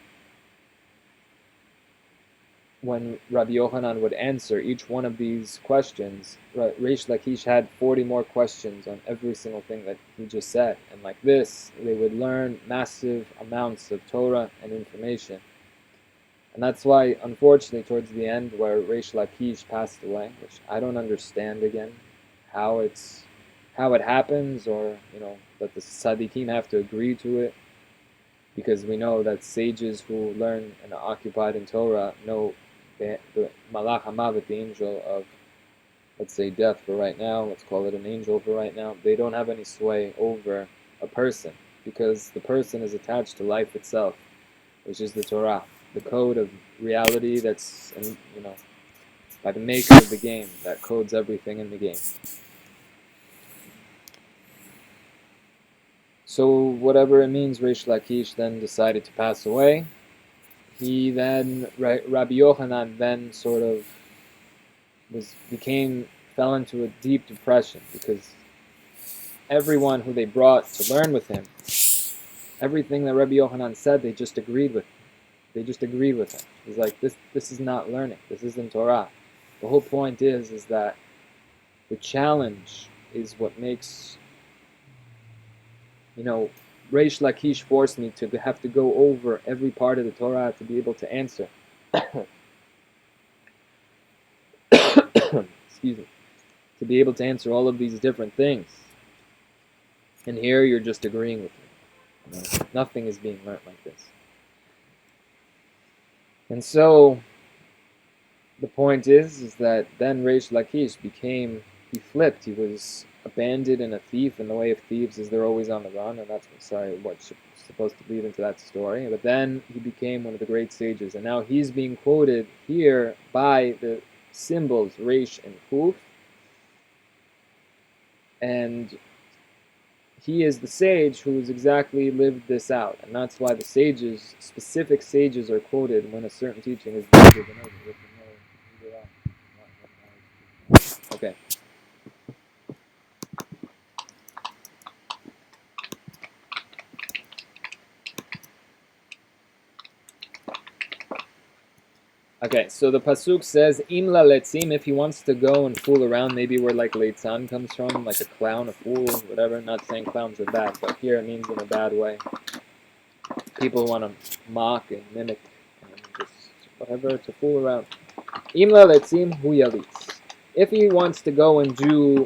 when Rabbi Yochanan would answer each one of these questions, Reish Lakish had 40 more questions on every single thing that he just said. And like this, they would learn massive amounts of Torah and information. And that's why, unfortunately, towards the end, where Reish Lakish passed away, which I don't understand again, how it happens, or that the tzaddikim have to agree to it, because we know that sages who learn and are occupied in Torah know the Malach HaMavet, the angel of, let's say, death for right now, let's call it an angel for right now, they don't have any sway over a person, because the person is attached to life itself, which is the Torah, the code of reality that's, by the maker of the game, that codes everything in the game. So whatever it means, Reish Lakish then decided to pass away. He then, Rabbi Yochanan then sort of fell into a deep depression, because everyone who they brought to learn with him, everything that Rabbi Yochanan said, they just agreed with him. He's like, this is not learning. This isn't Torah. The whole point is that the challenge is what makes, Reish Lakish forced me to have to go over every part of the Torah to be able to answer. Excuse me. To be able to answer all of these different things. And here you're just agreeing with me. Nothing is being learned like this. And so the point is that then Reish Lakish he flipped. He was a bandit and a thief, and the way of thieves is they're always on the run, and that's what's supposed to lead into that story. But then he became one of the great sages, and now he's being quoted here by the symbols Reish and Kuf, and he is the sage who has exactly lived this out, and that's why the sages, specific sages, are quoted when a certain teaching is bigger than others. Okay. Okay, so the pasuk says, "Im la letzim," if he wants to go and fool around, maybe where like leitzan comes from, like a clown, a fool, whatever. Not saying clowns are bad, but here it means in a bad way. People want to mock and mimic, and just whatever, to fool around. Im la letzim hu yalitz. If he wants to go and do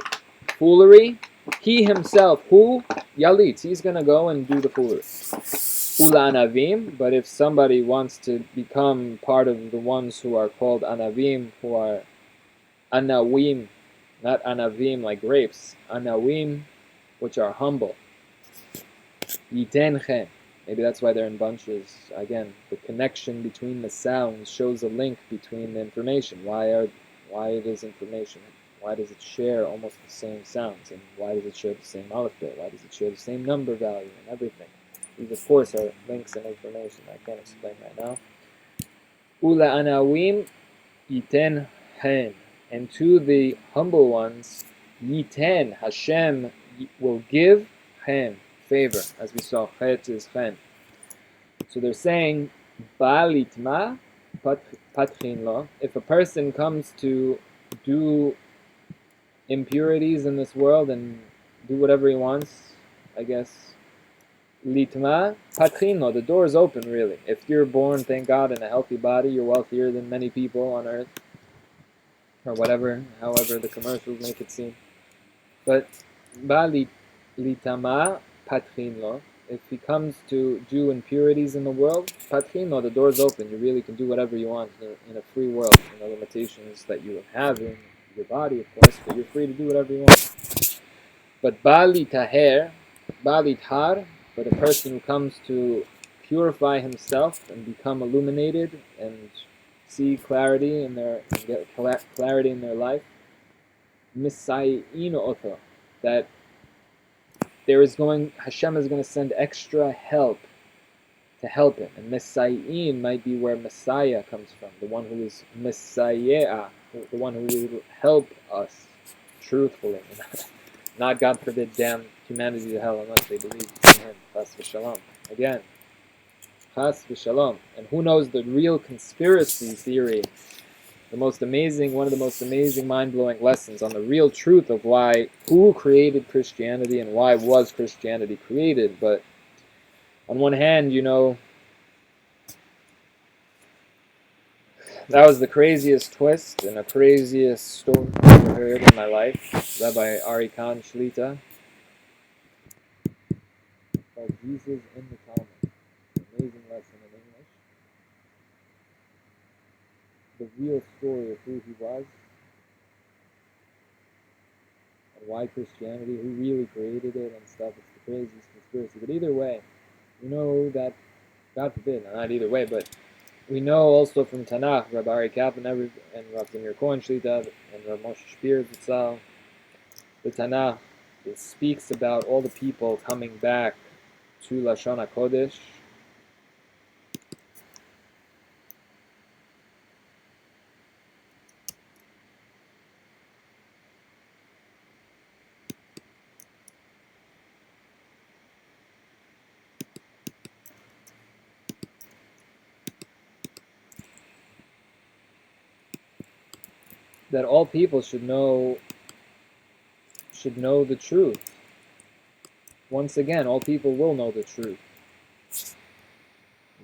foolery, he himself, hu yalitz, he's gonna go and do the foolery. Ula anavim, but if somebody wants to become part of the ones who are called anavim, who are anawim, not anavim like grapes, anawim, which are humble. Yiten chen, maybe that's why they're in bunches. Again, the connection between the sounds shows a link between the information. Why it is information? Why does it share almost the same sounds? And why does it share the same aleph bet? Why does it share the same number value and everything? These, of course, are links and information I can't explain right now. Ula anawim yiten hen. And to the humble ones, yiten, Hashem will give hen, favor. As we saw, chet is chen. So they're saying, ba'alitma patchin lo. If a person comes to do impurities in this world and do whatever he wants, I guess, litma patchino, the door is open, really. If you're born, thank God, in a healthy body, you're wealthier than many people on earth, or whatever, however the commercials make it seem. But litama patchino, if he comes to do impurities in the world, patchino, the door is open. You really can do whatever you want in a free world. The limitations that you have in your body, of course, but you're free to do whatever you want. But balitar, but a person who comes to purify himself and become illuminated and see clarity in and get clarity in their life, misayino oto, that Hashem is going to send extra help to help him. And Messiahin might be where Messiah comes from, the one who is Messiah, the one who will help us truthfully. Not, God forbid, damn humanity to hell unless they believe in him. Chas v'shalom. Again, Chas v'shalom. And who knows the real conspiracy theory? One of the most amazing, mind-blowing lessons on the real truth of who created Christianity and why was Christianity created. But on one hand, that was the craziest twist and the craziest story I've ever heard in my life. Rabbi Ari Khan Shlita. Called Jesus in the Talmud. Amazing lesson in English. The real story of who he was and why Christianity, who really created it and stuff. It's the craziest conspiracy. But either way, we know that, God forbid, not either way, but we know also from Tanakh, Rabbi Ari Kaplan and Rav Zamir Cohen Shlita and Rav Moshe Shapir Zitzal, the Tanakh, it speaks about all the people coming back to Lashon HaKodesh. That all people should know the truth. Once again, all people will know the truth.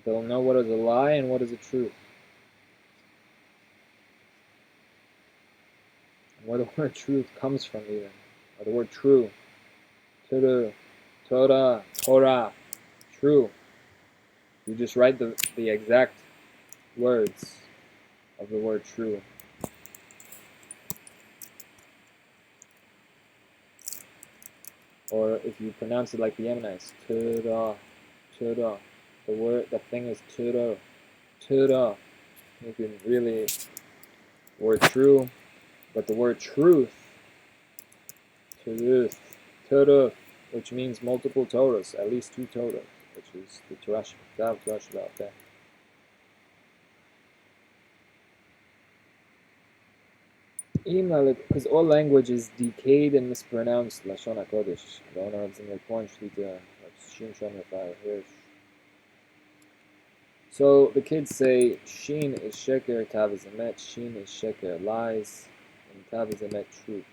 They'll know what is a lie and what is a truth. And where the word truth comes from even. Or the word true. Torah, true. You just write the exact words of the word true. Or if you pronounce it like the Yemenites, Torah. The thing is Torah. You can really, word true, but the word truth, which means multiple Torahs, at least 2 Torahs, which is the Torah Shabbat, Torah Shabbat. Because all language is decayed and mispronounced, Lashon HaKodesh. So the kids say, Shin is Sheker, Tav is Emet, Shin is Sheker, lies, and Tav is Emet, truth.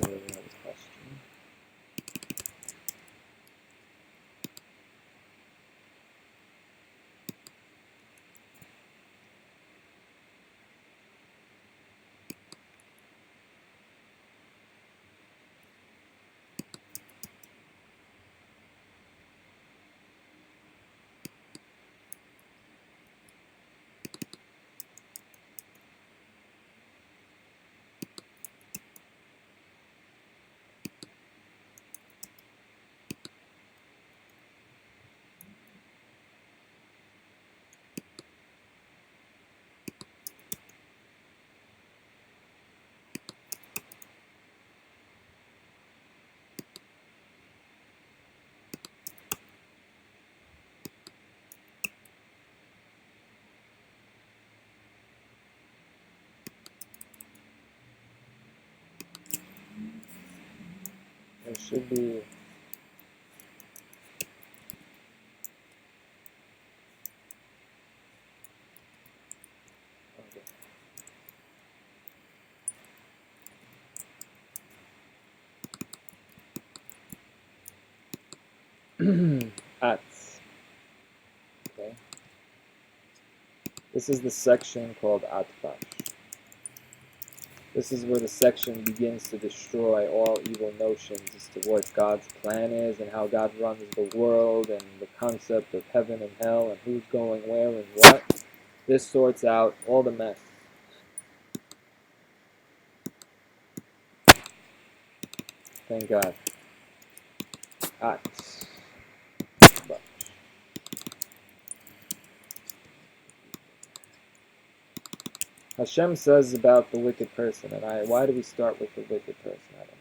So we have a question. There should be at. Okay. This is the section called Atbash. This is where the section begins to destroy all evil notions as to what God's plan is and how God runs the world and the concept of heaven and hell and who's going where and what. This sorts out all the mess. Thank God. Hashem says about the wicked person, and why do we start with the wicked person? I don't know.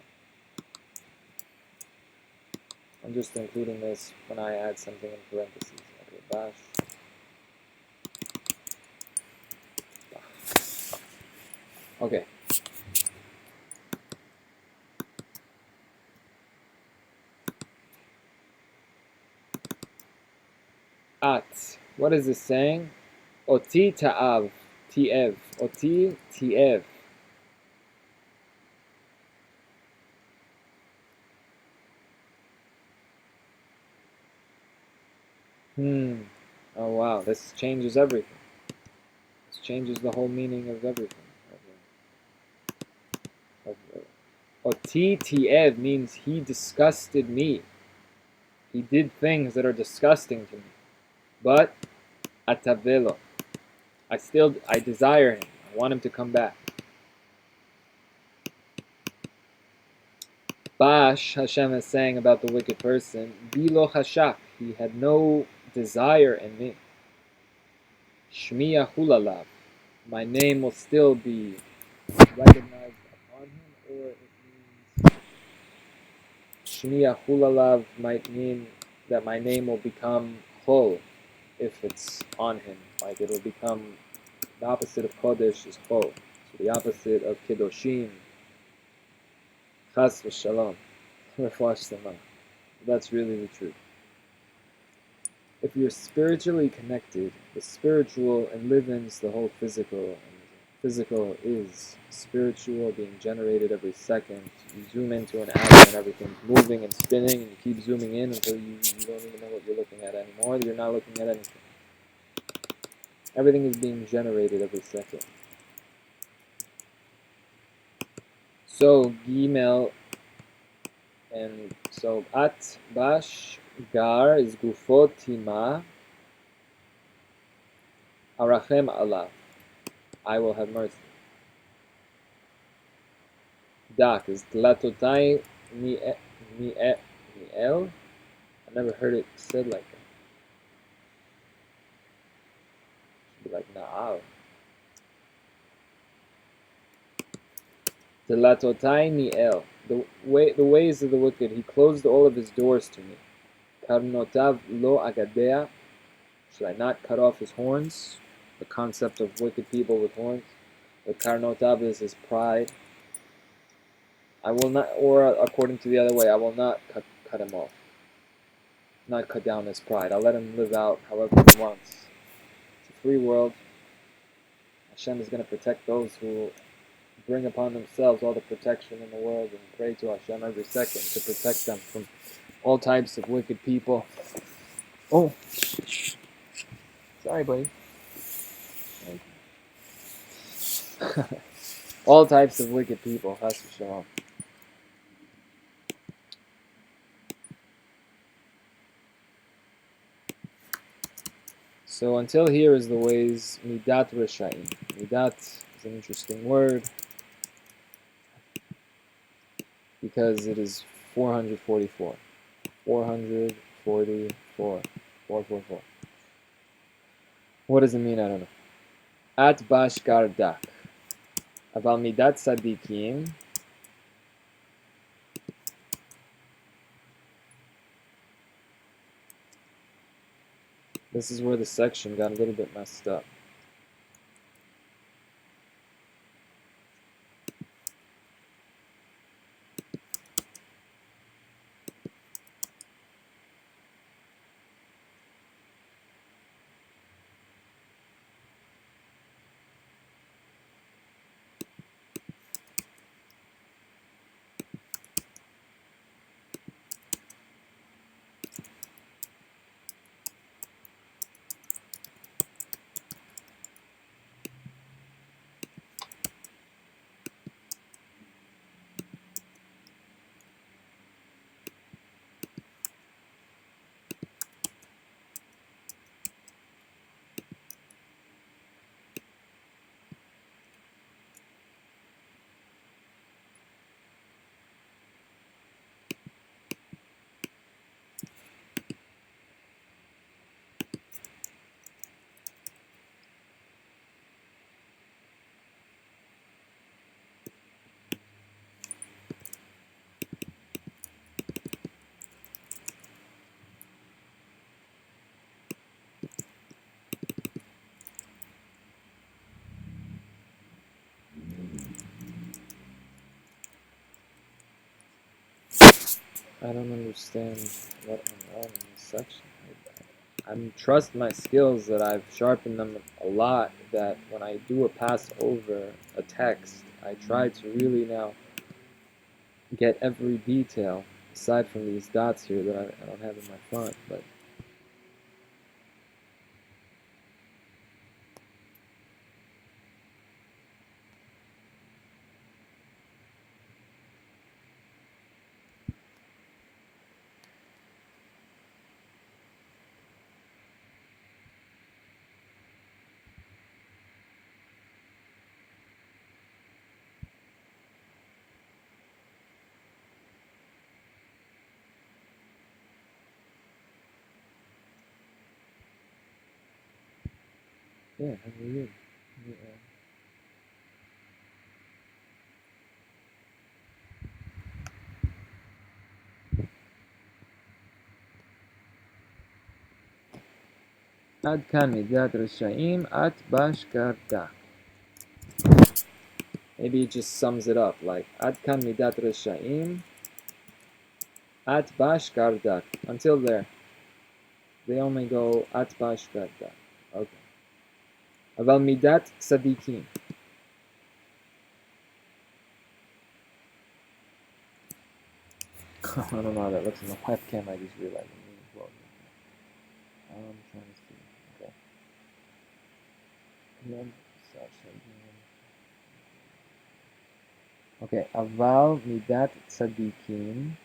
I'm just including this when I add something in parentheses. Okay, Bash. Okay. At. What is this saying? Oti ta'av. Tiev. Oti tiev. Oh wow, this changes everything. This changes the whole meaning of everything. Oti tiev means he disgusted me. He did things that are disgusting to me. But atavelo. I desire him. I want him to come back. Bash, Hashem is saying about the wicked person, Bilo Hashak, he had no desire in me. Shmi Yahulalav, my name will still be recognized upon him, or it means Shmi Yahulalav might mean that my name will become Chol if it's on him. Like it will become, the opposite of Kodesh is Chol. So the opposite of Kedoshim, Chas v'Shalom. That's really the truth. If you're spiritually connected, the spiritual enlivens the whole physical, and physical is spiritual, being generated every second. You zoom into an atom and everything's moving and spinning, and you keep zooming in until you don't even know what you're looking at anymore. You're not looking at anything. Everything is being generated every second. So, Gimel, and so At, Bash, Gar is Gufot, Tima, Arachem Allah, I will have mercy. Dak is Tlatotai Niel. I never heard it said like that. It should be like Na'al. Tlatotai Niel. The ways of the wicked, he closed all of his doors to me. Karnotav lo agadea. Should I not cut off his horns? The concept of wicked people with horns. The Karnotav is his pride. I will not, or according to the other way, I will not cut him off. Not cut down his pride. I'll let him live out however he wants. It's a free world. Hashem is going to protect those who bring upon themselves all the protection in the world and pray to Hashem every second to protect them from all types of wicked people. Oh, sorry, buddy. All types of wicked people. Chas v'shalom. So until here is the ways midat reshaim. Midat is an interesting word because it is 444. 444. 444. What does it mean? I don't know. At bash gardak. Aval midat tzadikim. This is where the section got a little bit messed up. I don't understand what went wrong in this section. I trust my skills that I've sharpened them a lot, that when I do a pass over a text, I try to really now get every detail, aside from these dots here that I don't have in my font, but yeah, how are you? עד כאן מידת רשעים, את בהשכרתה. Maybe it just sums it up, like, עד כאן מידת רשעים, את בהשכרתה. Until there. They only go, את בהשכרתה. Okay. אבל מידת צדיקים. I don't know how that looks in the webcam, I just realized I'm trying to see. Okay. Okay, אבל מידת צדיקים.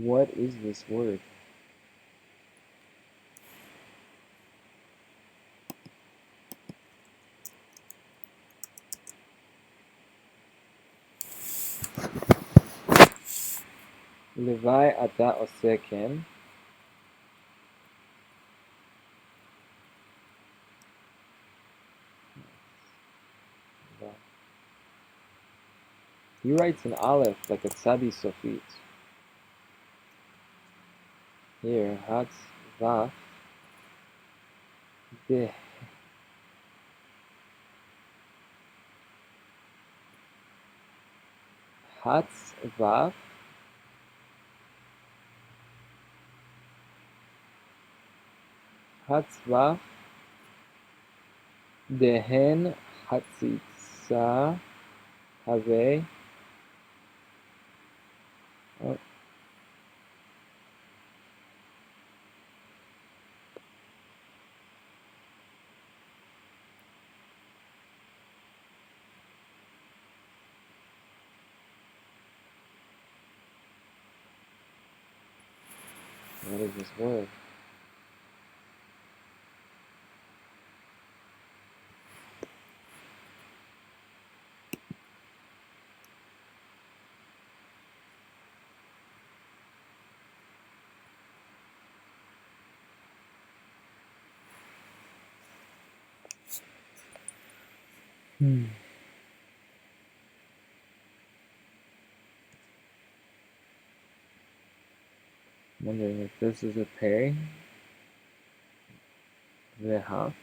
What is this word? לוואי אתה עושה כן. He writes an aleph like a tzadi sofit. Here, hatz vaf de. Hatz vaf dehen hatzitza have. Oh. What is this word? I'm wondering if this is a pay. Veha.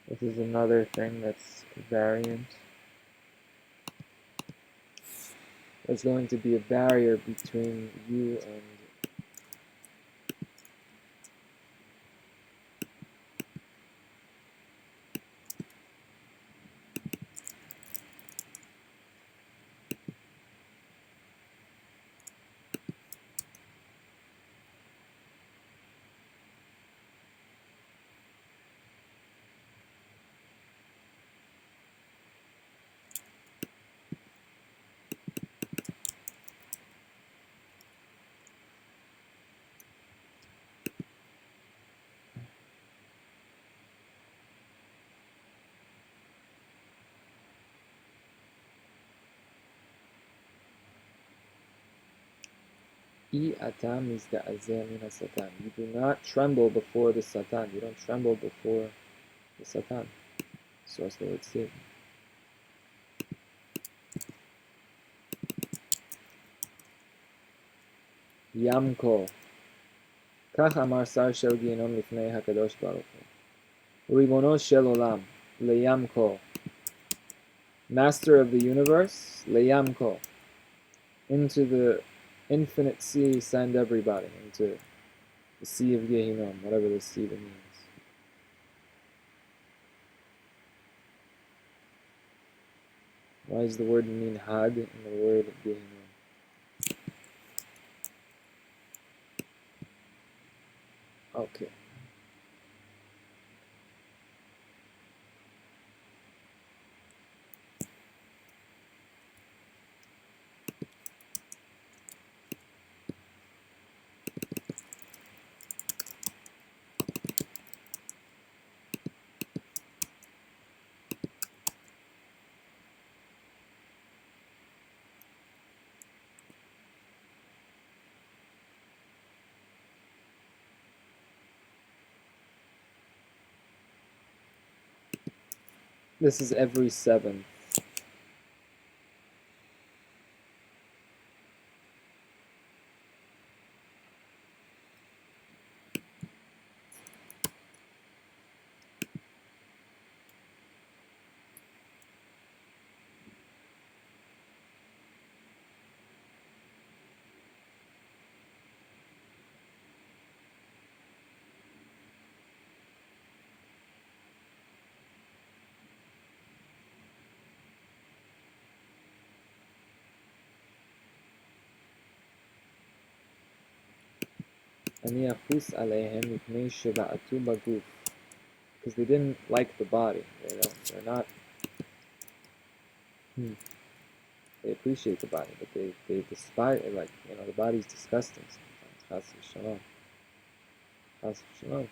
This is another thing that's variant. There's going to be a barrier between you and I ata mizda'azeh min ha-satan. You do not tremble before the Satan. You don't tremble before the Satan. So that's the word Satan. Yamko. כך אמר שר של גיהנום לפני הקדוש ברוך הוא. ריבונו של עולם, לימko. Master of the universe, Leyamko. Into the infinite sea send everybody, into the sea of Gehinnom, whatever the sea means. Why does the word mean had in the word Gehinnom? Okay. This is every seventh. אני אחוס עליהם מפני שבעטו בגוף. Because they didn't like the body. They're not... They appreciate the body, but they despise it. Like, the body's disgusting sometimes. Chas v'shalom. Chas v'shalom.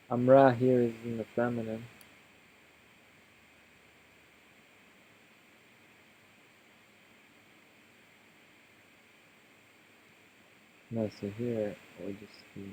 Amra here is in the feminine. No, so here we'll just do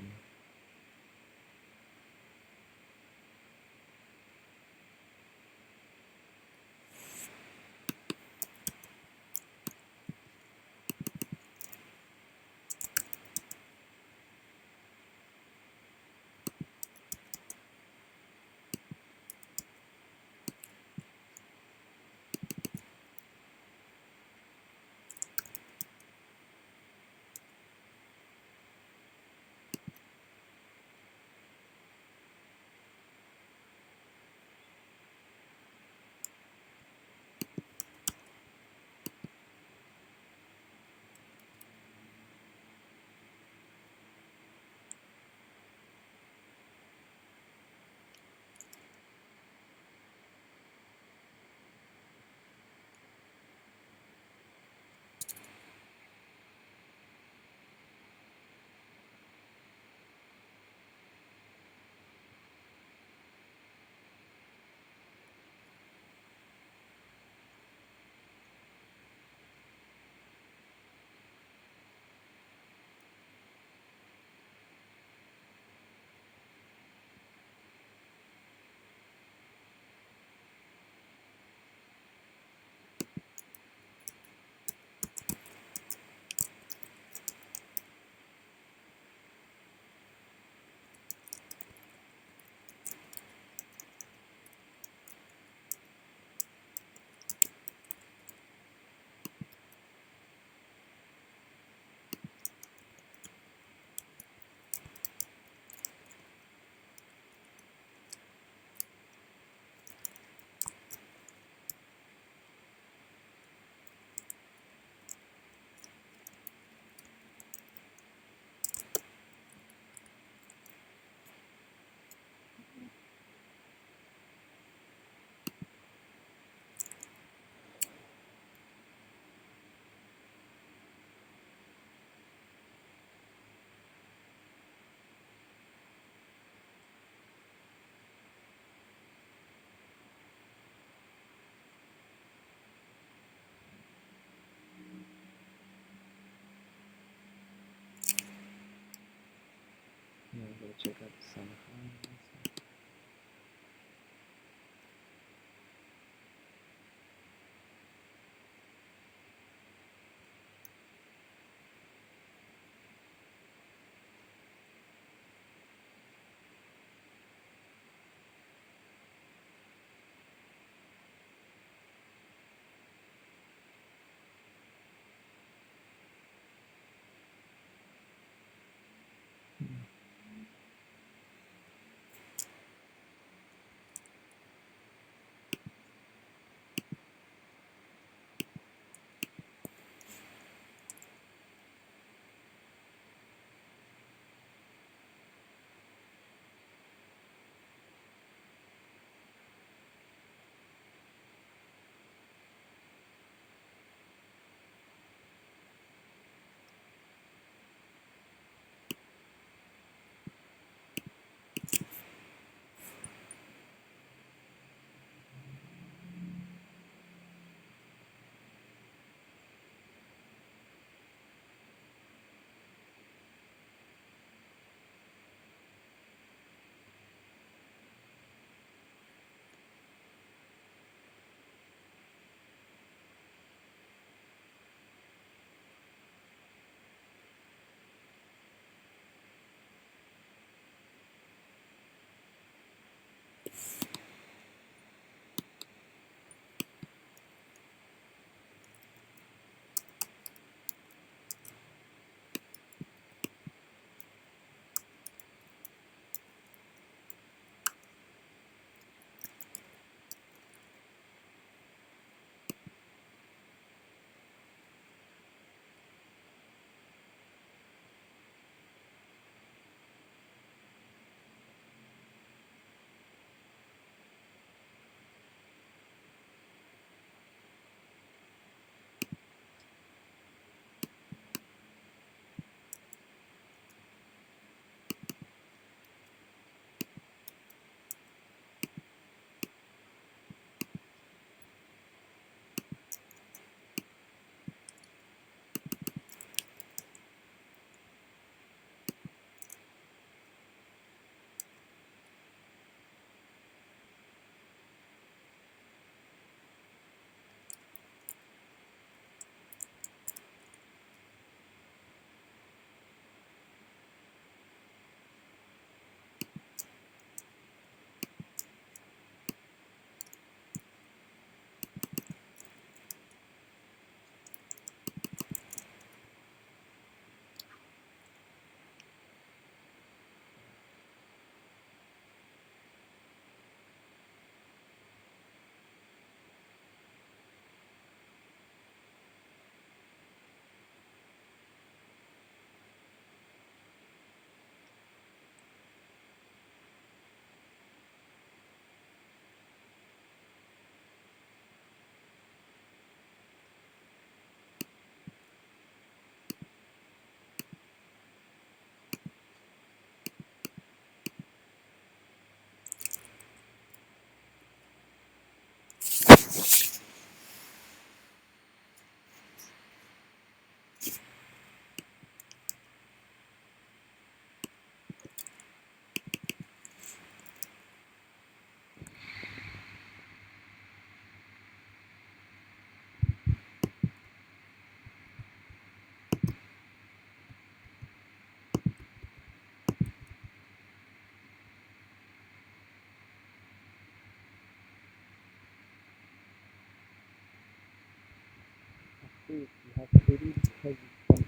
truth. You have pity because of something.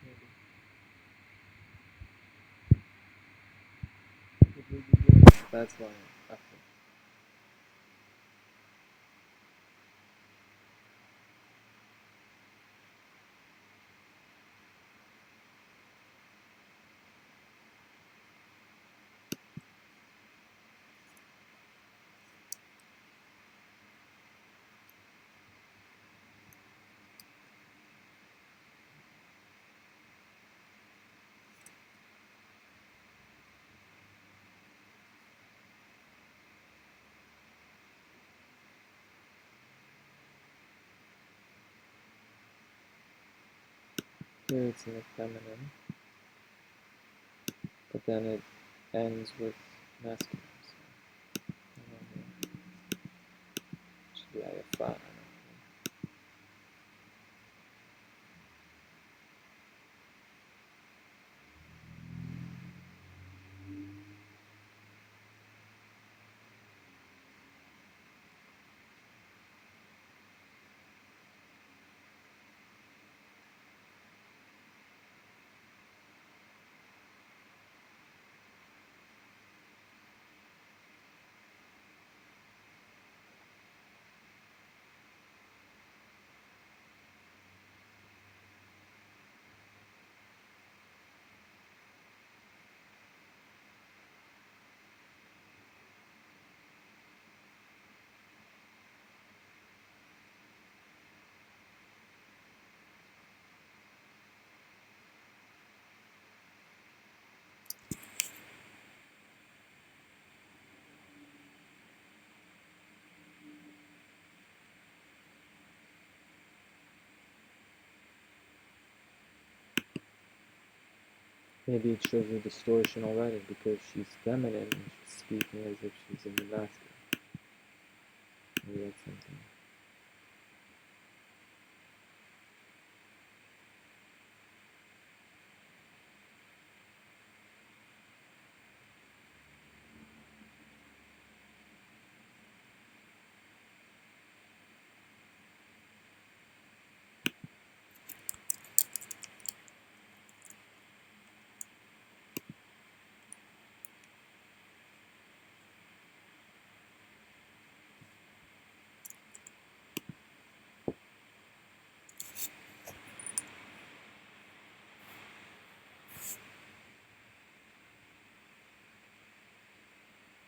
Maybe. That's why. Okay. Here it's in the feminine, but then it ends with masculine. Should be ayafah. Maybe it shows a distortion already because she's feminine and she's speaking as if she's in the masculine. Maybe that's something.